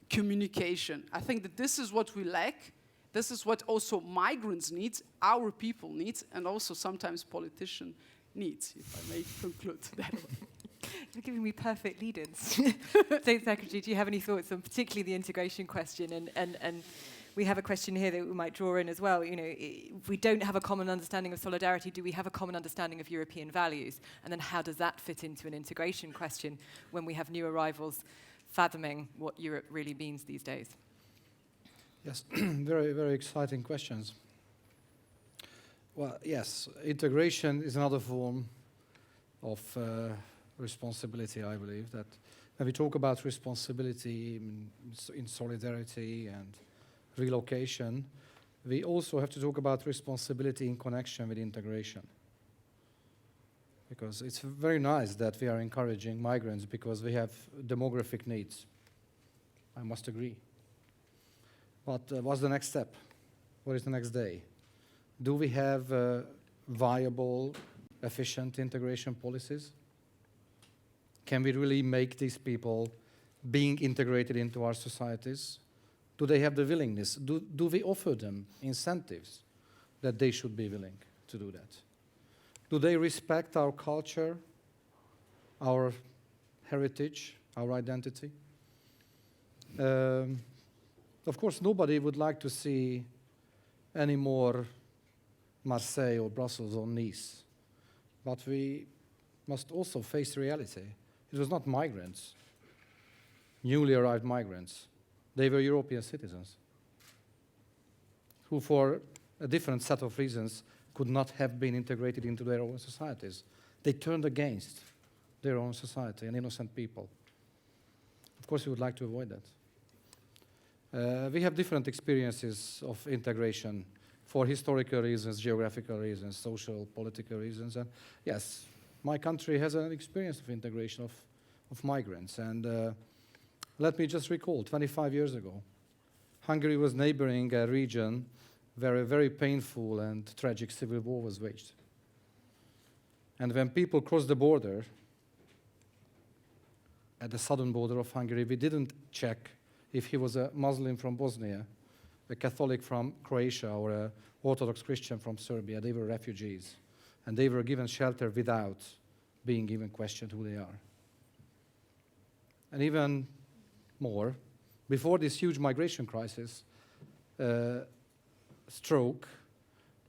S3: communication, I think that this is what we lack. This is what also migrants need, our people need, and also sometimes politicians need, if I may conclude that way.
S1: You're giving me perfect lead-ins. State Secretary, do you have any thoughts on particularly the integration question? And we have a question here that we might draw in as well. If we don't have a common understanding of solidarity, do we have a common understanding of European values? And then how does that fit into an integration question when we have new arrivals fathoming what Europe really means these days?
S2: Yes, very, very exciting questions. Well, yes, integration is another form of responsibility, I believe, that when we talk about responsibility in solidarity and relocation, we also have to talk about responsibility in connection with integration. Because it's very nice that we are encouraging migrants because we have demographic needs. I must agree. But what's the next step? What is the next day? Do we have viable, efficient integration policies? Can we really make these people being integrated into our societies? Do they have the willingness? Do we offer them incentives that they should be willing to do that? Do they respect our culture, our heritage, our identity? Of course, nobody would like to see any more Marseille or Brussels or Nice. But we must also face reality. It was not migrants, newly arrived migrants. They were European citizens who, for a different set of reasons, could not have been integrated into their own societies. They turned against their own society and innocent people. Of course, we would like to avoid that. We have different experiences of integration for historical reasons, geographical reasons, social, political reasons. And yes, my country has an experience of integration of migrants. And let me just recall, 25 years ago, Hungary was neighboring a region where a very painful and tragic civil war was waged. And when people crossed the border, at the southern border of Hungary, we didn't check if he was a Muslim from Bosnia, a Catholic from Croatia, or an Orthodox Christian from Serbia. They were refugees. And they were given shelter without being even questioned who they are. And even more, before this huge migration crisis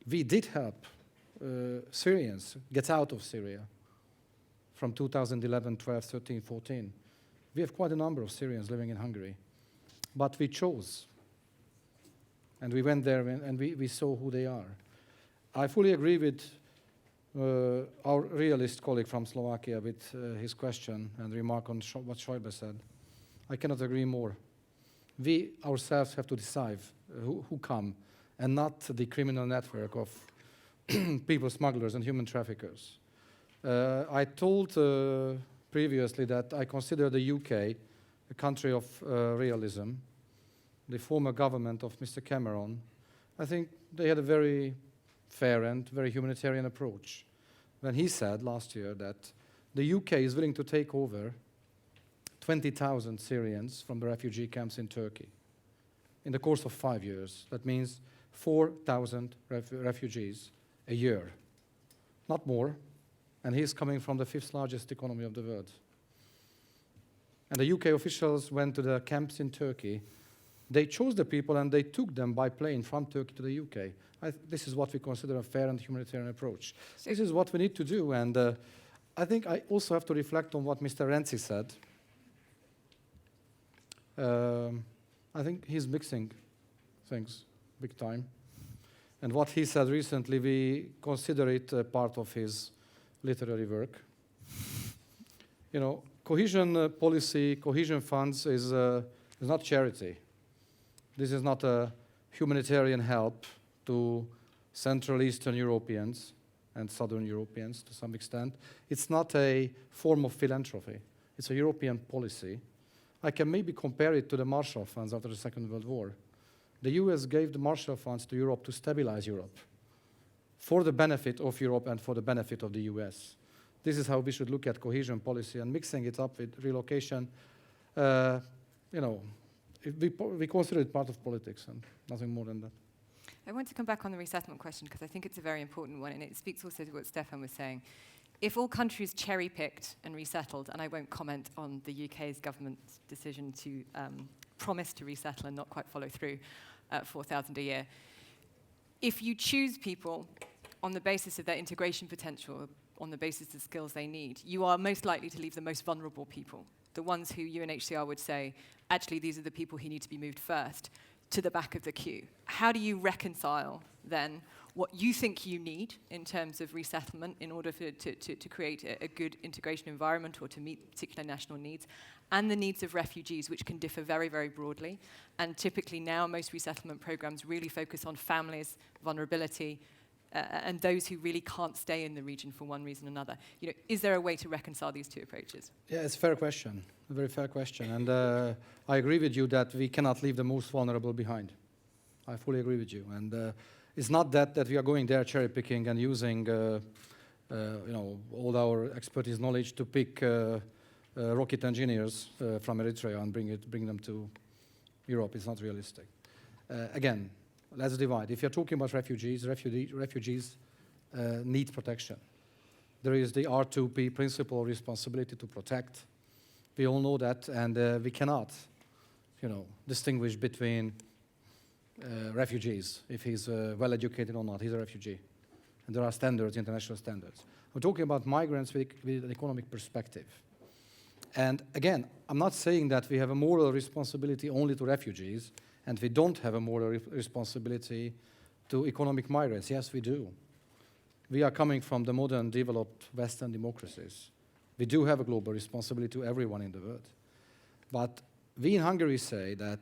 S2: we did help Syrians get out of Syria from 2011, 12, 13, 14. We have quite a number of Syrians living in Hungary. But we chose. And we went there and we saw who they are. I fully agree with our realist colleague from Slovakia with his question and remark on what Schäuble said. I cannot agree more. We ourselves have to decide who come, and not the criminal network of people smugglers and human traffickers. I told previously that I consider the UK a country of realism, the former government of Mr. Cameron, I think they had a very fair and very humanitarian approach when he said last year that the UK is willing to take over 20,000 Syrians from the refugee camps in Turkey in the course of 5 years. That means 4,000 refugees a year, not more. And he's coming from the 5th largest economy of the world. And the UK officials went to the camps in Turkey. They chose the people and they took them by plane from Turkey to the UK. This is what we consider a fair and humanitarian approach. This is what we need to do. And I think I also have to reflect on what Mr. Renzi said. I think he's mixing things big time. And what he said recently, we consider it part of his literary work. You know, cohesion policy, cohesion funds is not charity. This is not a humanitarian help to Central Eastern Europeans and Southern Europeans to some extent. It's not a form of philanthropy. It's a European policy. I can maybe compare it to the Marshall Funds after the Second World War. The US gave the Marshall Funds to Europe to stabilize Europe for the benefit of Europe and for the benefit of the US. This is how we should look at cohesion policy, and mixing it up with relocation, you know, we consider it part of politics and nothing more than that.
S1: I want to come back on the resettlement question because I think it's a very important one, and it speaks also to what Stefan was saying. If all countries cherry-picked and resettled, and I won't comment on the UK's government's decision to promise to resettle and not quite follow through, 4,000 a year. If you choose people on the basis of their integration potential, on the basis of the skills they need, you are most likely to leave the most vulnerable people, the ones who UNHCR would say, actually, these are the people who need to be moved first, to the back of the queue. How do you reconcile, then, what you think you need in terms of resettlement in order to create a good integration environment or to meet particular national needs, and the needs of refugees, which can differ very, very broadly? And typically now, most resettlement programs really focus on families, vulnerability, and those who really can't stay in the region for one reason or another. You know, is there a way to reconcile these two approaches?
S2: Yeah, it's a fair question, a very fair question. And I agree with you that we cannot leave the most vulnerable behind. I fully agree with you. And it's not that we are going there cherry picking and using you know, all our expertise knowledge to pick rocket engineers from Eritrea and bring them to Europe. It's not realistic. Again, let's divide. If you're talking about refugees need protection. There is the R2P principle of responsibility to protect. We all know that, and we cannot, you know, distinguish between refugees, if he's well educated or not. He's a refugee, and there are standards, international standards. We're talking about migrants with an economic perspective. And again, I'm not saying that we have a moral responsibility only to refugees, and we don't have a moral responsibility to economic migrants. Yes, we do. We are coming from the modern, developed Western democracies. We do have a global responsibility to everyone in the world. But we in Hungary say that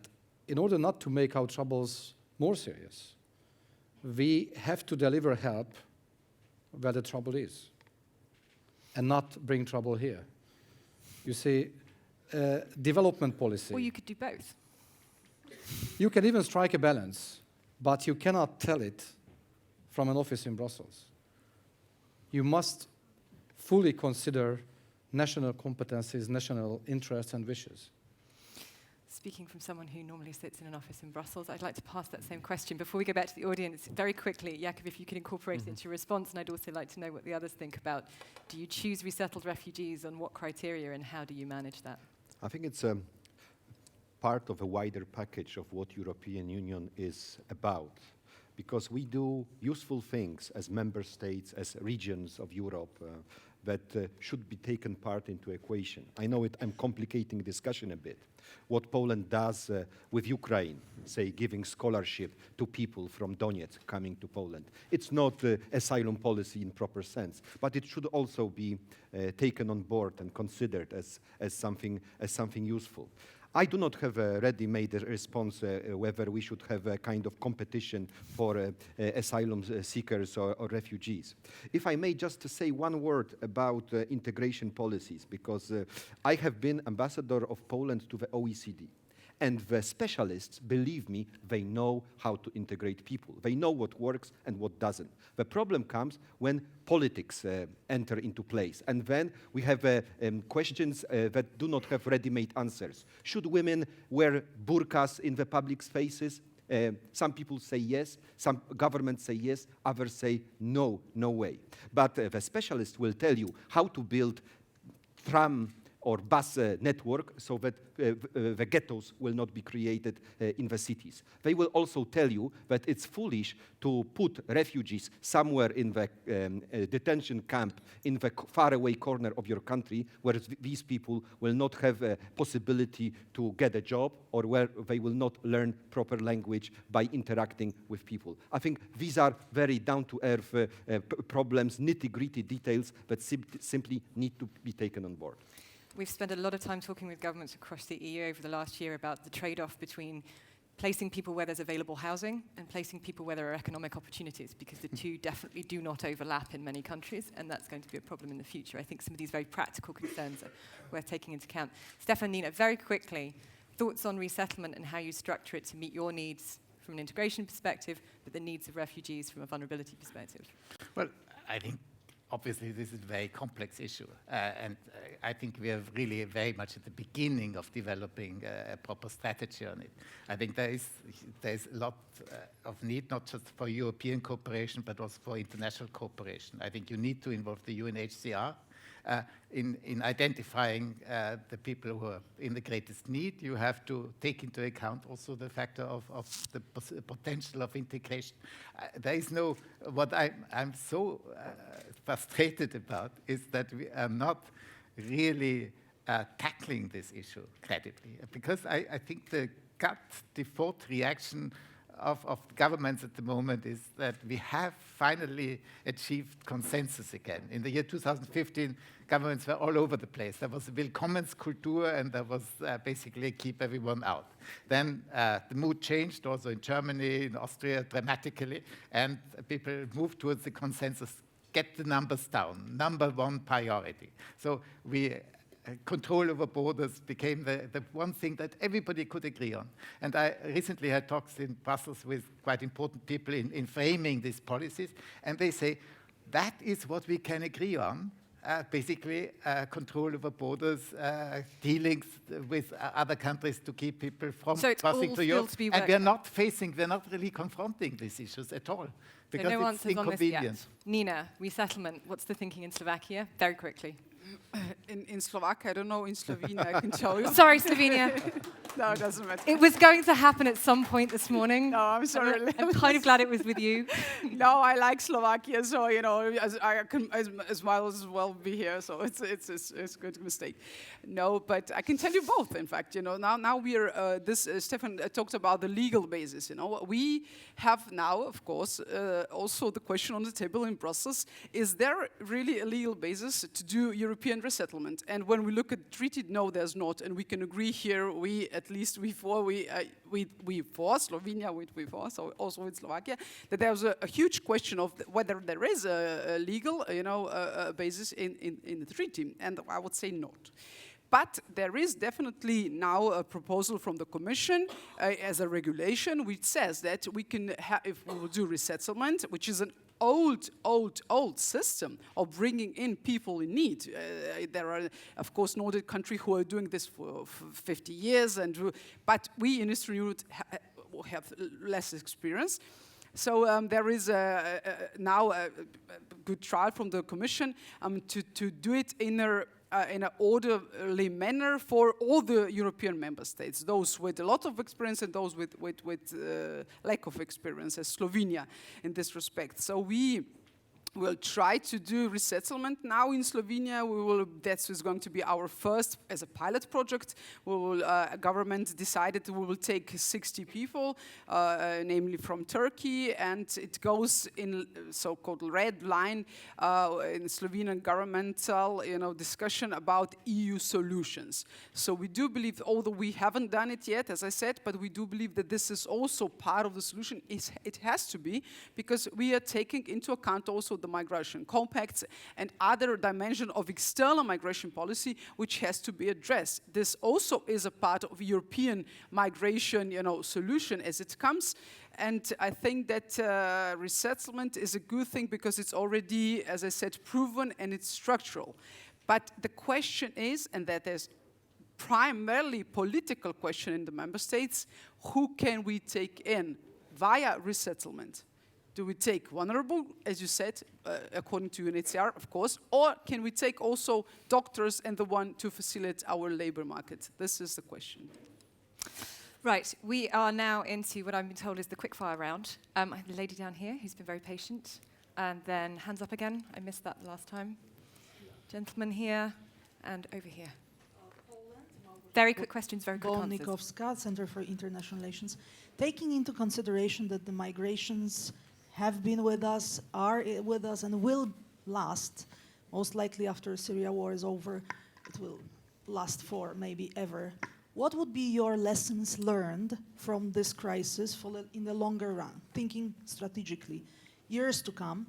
S2: in order not to make our troubles more serious, we have to deliver help where the trouble is and not bring trouble here. You see, development policy.
S1: Or you could do both.
S2: You can even strike a balance, but you cannot tell it from an office in Brussels. You must fully consider national competencies, national interests and wishes.
S1: Speaking from someone who normally sits in an office in Brussels, I'd like to pass that same question. Before we go back to the audience, very quickly, Jakub, if you can incorporate it into your response, and I'd also like to know what the others think about, do you choose resettled refugees, on what criteria, and how do you manage that?
S4: I think it's part of a wider package of what European Union is about, because we do useful things as member states, as regions of Europe, that should be taken part into equation. I know I'm complicating discussion a bit. What Poland does with Ukraine, say giving scholarship to people from Donetsk coming to Poland. It's not asylum policy in proper sense, but it should also be taken on board and considered as something useful. I do not have a ready-made response whether we should have a kind of competition for asylum seekers or refugees. If I may just to say one word about integration policies, because I have been ambassador of Poland to the OECD. And the specialists, believe me, they know how to integrate people. They know what works and what doesn't. The problem comes when politics enter into place. And then we have questions that do not have ready-made answers. Should women wear burqas in the public spaces? Some people say yes, some governments say yes, others say no, no way. But the specialists will tell you how to build tram or bus network so that the ghettos will not be created in the cities. They will also tell you that it's foolish to put refugees somewhere in the detention camp in the faraway corner of your country where these people will not have a possibility to get a job or where they will not learn proper language by interacting with people. I think these are very down-to-earth problems, nitty-gritty details that simply need to be taken on board.
S1: We've spent a lot of time talking with governments across the EU over the last year about the trade-off between placing people where there's available housing and placing people where there are economic opportunities, because the two definitely do not overlap in many countries, and that's going to be a problem in the future. I think some of these very practical concerns are worth taking into account. Stefan, Nina, very quickly, thoughts on resettlement and how you structure it to meet your needs from an integration perspective, but the needs of refugees from a vulnerability perspective.
S5: Well, I think obviously this is a very complex issue, and I think we are really very much at the beginning of developing a proper strategy on it. I think there is a lot of need, not just for European cooperation, but also for international cooperation. I think you need to involve the UNHCR in identifying the people who are in the greatest need. You have to take into account also the factor of the potential of integration. There is no, what I'm so frustrated about is that we are not really tackling this issue credibly, because I think the gut default reaction of governments at the moment is that we have finally achieved consensus again. In the year 2015, governments were all over the place. There was a Willkommenskultur, and there was basically keep everyone out. Then the mood changed also in Germany, in Austria dramatically, and people moved towards the consensus, get the numbers down, number one priority. So control over borders became the one thing that everybody could agree on. And I recently had talks in Brussels with quite important people in framing these policies, and they say, that is what we can agree on, basically control over borders, dealings with other countries to keep people from crossing to Europe. And we're not really confronting these issues at all, because
S1: so no
S5: it's inconvenient.
S1: Nina, resettlement, what's the thinking in Slovakia? Very quickly.
S3: In Slovakia, I don't know, in Slovenia, I can tell you.
S1: Sorry, Slovenia.
S3: No, it doesn't matter.
S1: It was going to happen at some point this morning.
S3: No, I'm sorry.
S1: I'm kind of glad it was with you.
S3: No, I like Slovakia, so I can as well be here. So it's a good mistake. No, but I can tell you both. In fact, now we are. Stefan talked about the legal basis. We have now, of course, also the question on the table in Brussels: is there really a legal basis to do European resettlement? And when we look at the treaty, no, there's not, and we can agree here. Slovenia, so also with Slovakia, that there's a huge question of whether there is a legal, basis in the treaty, and I would say not. But there is definitely now a proposal from the Commission as a regulation which says that we can, if we will do resettlement, which is an old system of bringing in people in need. There are, of course, Nordic countries who are doing this for 50 years, but we in Eastern Europe have less experience. So there is now a good trial from the Commission to do it in an orderly manner for all the European member states, those with a lot of experience and those with lack of experience, as Slovenia in this respect. So we We'll try to do resettlement now in Slovenia. That is going to be our first as a pilot project. Government decided we will take 60 people, namely from Turkey, and it goes in so-called red line in Slovenian governmental, discussion about EU solutions. So we do believe, although we haven't done it yet, as I said, but we do believe that this is also part of the solution. It has to be, because we are taking into account also the migration compacts and other dimension of external migration policy, which has to be addressed. This also is a part of European migration, solution as it comes. And I think that resettlement is a good thing because it's already, as I said, proven and it's structural. But the question is, and that is primarily political question in the member states, who can we take in via resettlement? Do we take vulnerable, as you said, according to UNHCR, of course, or can we take also doctors and the one to facilitate our labor market? This is the question.
S1: Right, we are now into what I've been told is the quickfire round. I have the lady down here who's been very patient, and then hands up again. I missed that last time. Gentleman here, and over here. Very quick questions, very quick answers.
S9: Bolnikowska, Center for International Relations. Taking into consideration that the migrations have been with us, are with us, and will last, most likely after the Syria war is over, it will last for maybe ever. What would be your lessons learned from this crisis in the longer run, thinking strategically, years to come,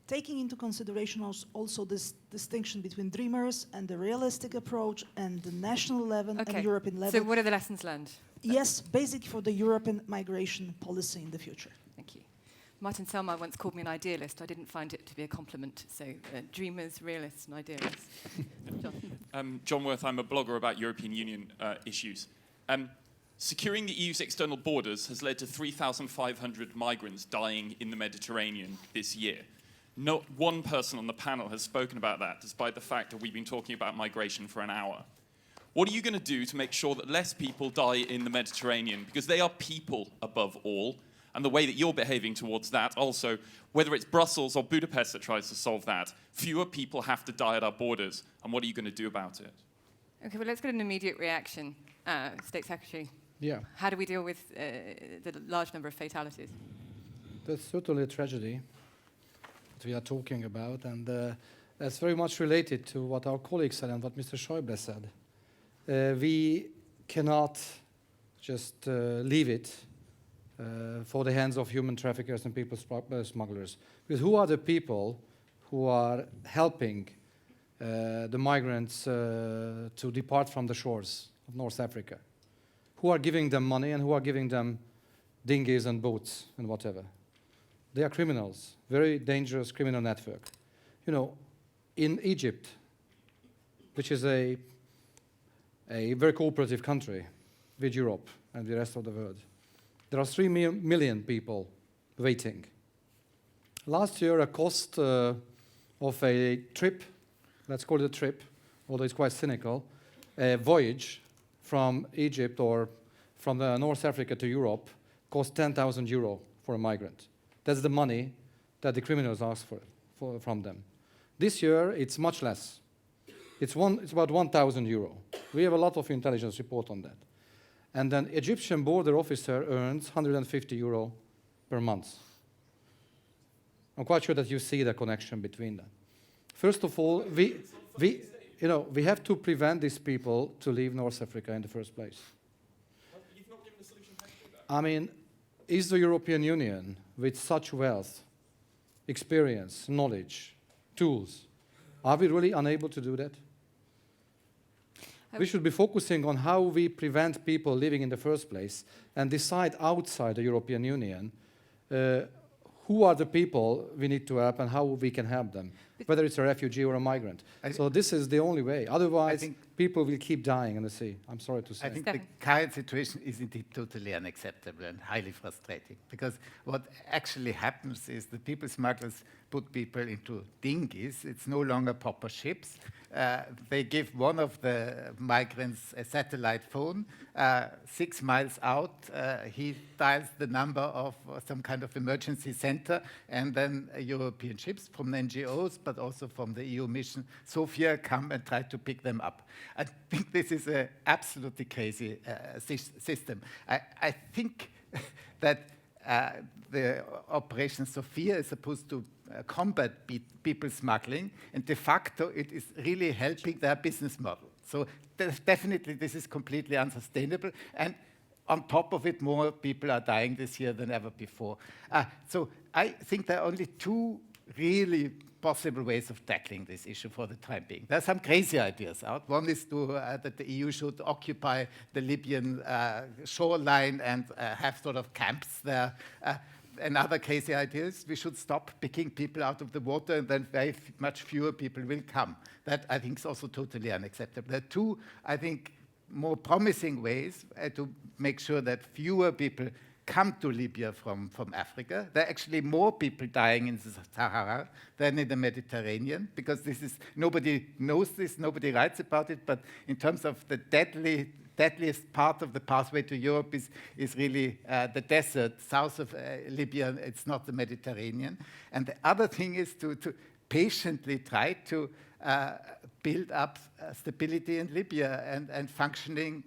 S9: taking into consideration also this distinction between dreamers and the realistic approach and the national level and European level?
S1: So what are the lessons learned?
S9: Yes, basic for the European migration policy in the future.
S1: Thank you. Martin Selmayr once called me an idealist. I didn't find it to be a compliment. So dreamers, realists, and idealists. John.
S10: John Worth, I'm a blogger about European Union issues. Securing the EU's external borders has led to 3,500 migrants dying in the Mediterranean this year. Not one person on the panel has spoken about that, despite the fact that we've been talking about migration for an hour. What are you going to do to make sure that less people die in the Mediterranean? Because they are people above all. And the way that you're behaving towards that also, whether it's Brussels or Budapest that tries to solve that, fewer people have to die at our borders. And what are you going to do about it?
S1: Okay, well, let's get an immediate reaction. State Secretary.
S2: Yeah.
S1: How do we deal with the large number of fatalities?
S2: That's certainly a tragedy that we are talking about, and that's very much related to what our colleague said and what Mr. Schäuble said. We cannot just leave it for the hands of human traffickers and people smugglers. Because who are the people who are helping the migrants to depart from the shores of North Africa? Who are giving them money and who are giving them dinghies and boats and whatever? They are criminals, very dangerous criminal network. In Egypt, which is a very cooperative country with Europe and the rest of the world, there are 3 million people waiting. Last year, a cost of a trip, let's call it a trip, although it's quite cynical, a voyage from Egypt or from North Africa to Europe cost 10,000 euro for a migrant. That's the money that the criminals ask from them. This year, it's much less. It's about 1,000 euro. We have a lot of intelligence report on that. And an Egyptian border officer earns 150 euro per month. I'm quite sure that you see the connection between them. First of all, we have to prevent these people to leave North Africa in the first place.
S10: You've not given a solution how to do that.
S2: I mean, is the European Union, with such wealth, experience, knowledge, tools, are we really unable to do that? We should be focusing on how we prevent people living in the first place and decide outside the European Union who are the people we need to help and how we can help them, whether it's a refugee or a migrant. So this is the only way. Otherwise, people will keep dying in the sea. I'm sorry to say.
S5: I think the current situation is indeed totally unacceptable and highly frustrating, because what actually happens is the people smugglers put people into dinghies. It's no longer proper ships. they give one of the migrants a satellite phone. 6 miles out, he dials the number of some kind of emergency center, and then European ships from NGOs, but also from the EU mission Sophia, come and try to pick them up. I think this is an absolutely crazy system. I think that the Operation Sophia is supposed to combat people smuggling, and de facto it is really helping their business model. So definitely this is completely unsustainable, and on top of it, more people are dying this year than ever before. So I think there are only 2 really possible ways of tackling this issue for the time being. There are some crazy ideas out. One is that the EU should occupy the Libyan shoreline and have sort of camps there. Another crazy idea is we should stop picking people out of the water, and then very much fewer people will come. That, I think, is also totally unacceptable. There are 2, I think, more promising ways to make sure that fewer people come to Libya from Africa. There are actually more people dying in the Sahara than in the Mediterranean, because nobody knows this, nobody writes about it, but in terms of the deadliest part of the pathway to Europe is really the desert south of Libya. It's not the Mediterranean. And the other thing is to patiently try to build up stability in Libya and functioning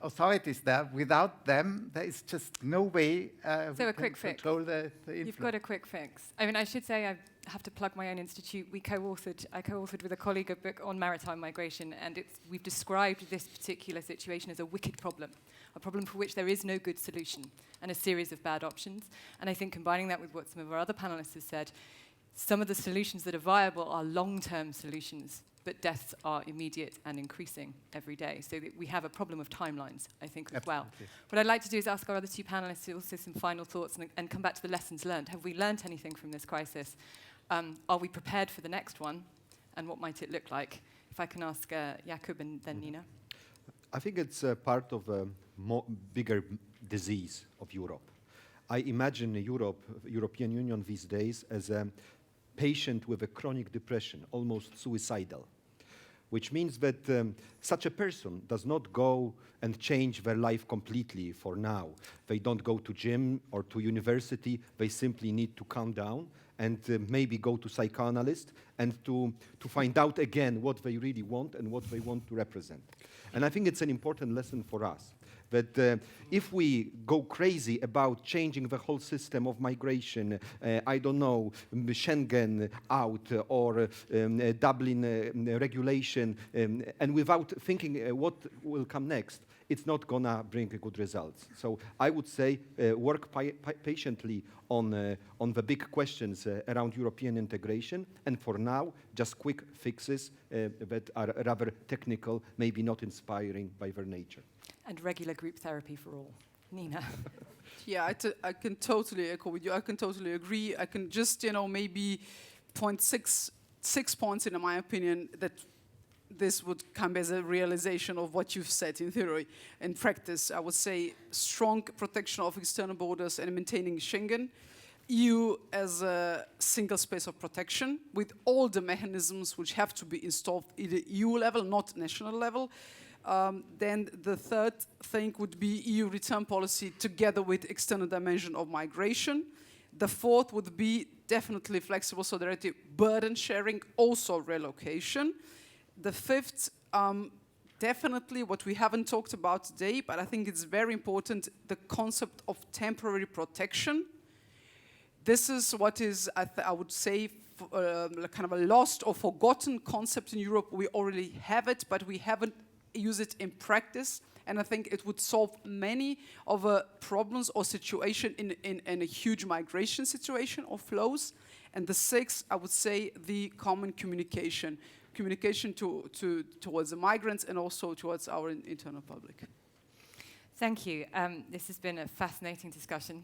S5: authorities there. Without them, there is just no way
S1: So a quick fix.
S5: control the influence.
S1: You've got a quick fix. I mean, I should say I have to plug my own institute. I co-authored with a colleague a book on maritime migration, and we've described this particular situation as a wicked problem, a problem for which there is no good solution, and a series of bad options. And I think combining that with what some of our other panelists have said, some of the solutions that are viable are long-term solutions, but deaths are immediate and increasing every day. So that we have a problem of timelines, I think, as well. What I'd like to do is ask our other 2 panelists also some final thoughts and come back to the lessons learned. Have we learned anything from this crisis? Are we prepared for the next one? And what might it look like? If I can ask Jakub and then Nina.
S4: I think it's part of a bigger disease of Europe. I imagine European Union these days as a patient with a chronic depression, almost suicidal, which means that such a person does not go and change their life completely for now. They don't go to gym or to university. They simply need to calm down and maybe go to psychoanalyst and to find out again what they really want and what they want to represent. And I think it's an important lesson for us. That if we go crazy about changing the whole system of migration, I don't know, Schengen out or Dublin regulation, and without thinking what will come next, it's not gonna bring good results. So I would say work patiently on the big questions around European integration, and for now, just quick fixes that are rather technical, maybe not inspiring by their nature.
S1: And regular group therapy for all. Nina.
S3: Yeah, I can totally echo with you. I can totally agree. I can just, maybe point six points in my opinion that this would come as a realization of what you've said in theory. In practice, I would say strong protection of external borders and maintaining Schengen. EU as a single space of protection with all the mechanisms which have to be installed at the EU level, not national level. Then the third thing would be EU return policy together with external dimension of migration. The fourth would be definitely flexible solidarity, burden sharing, also relocation. The fifth, definitely what we haven't talked about today, but I think it's very important, the concept of temporary protection. This is what is, I would say, kind of a lost or forgotten concept in Europe. We already have it, but we haven't used it in practice. And I think it would solve many of the problems or situation in a huge migration situation or flows. And the sixth, I would say, the common communication. Communication towards the migrants and also towards our internal public.
S1: Thank you. This has been a fascinating discussion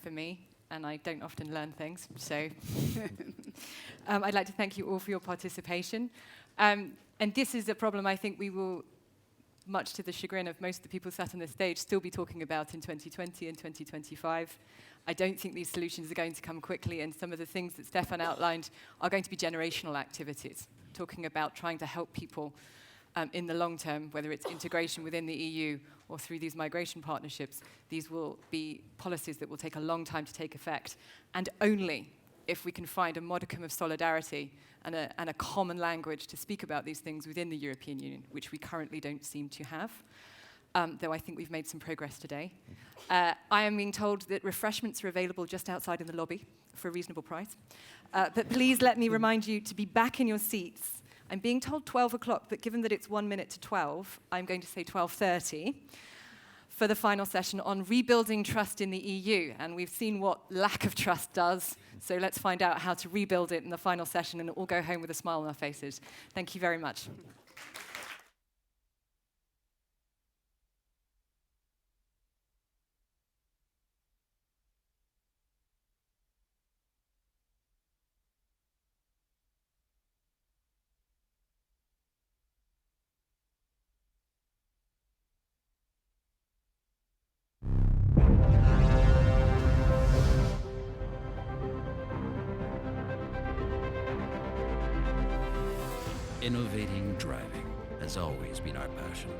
S1: for me, and I don't often learn things, so I'd like to thank you all for your participation. And this is a problem I think we will, much to the chagrin of most of the people sat on this stage, still be talking about in 2020 and 2025. I don't think these solutions are going to come quickly, and some of the things that Stefan outlined are going to be generational activities talking about trying to help people in the long term, whether it's integration within the EU or through these migration partnerships, these will be policies that will take a long time to take effect. And only if we can find a modicum of solidarity and a common language to speak about these things within the European Union, which we currently don't seem to have, though I think we've made some progress today. I am being told that refreshments are available just outside in the lobby for a reasonable price. But please let me remind you to be back in your seats. I'm being told 12 o'clock, but given that it's 1 minute to 12, I'm going to say 12:30 for the final session on rebuilding trust in the EU. And we've seen what lack of trust does, so let's find out how to rebuild it in the final session and all go home with a smile on our faces. Thank you very much.
S11: Innovating driving has always been our passion.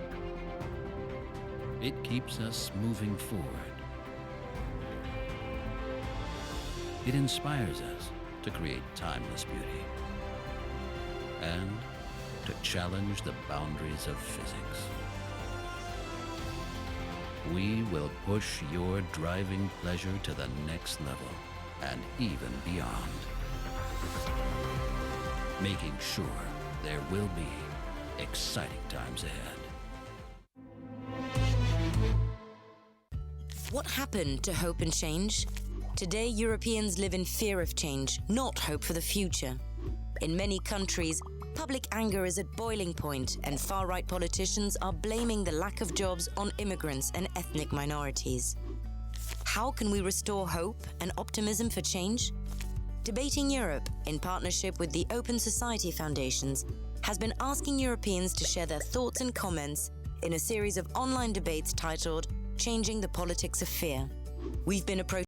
S11: It keeps us moving forward. It inspires us to create timeless beauty and to challenge the boundaries of physics. We will push your driving pleasure to the next level and even beyond, making sure there will be exciting times ahead.
S12: What happened to hope and change? Today, Europeans live in fear of change, not hope for the future. In many countries, public anger is at boiling point, and far-right politicians are blaming the lack of jobs on immigrants and ethnic minorities. How can we restore hope and optimism for change? Debating Europe, in partnership with the Open Society Foundations, has been asking Europeans to share their thoughts and comments in a series of online debates titled Changing the Politics of Fear. We've been approached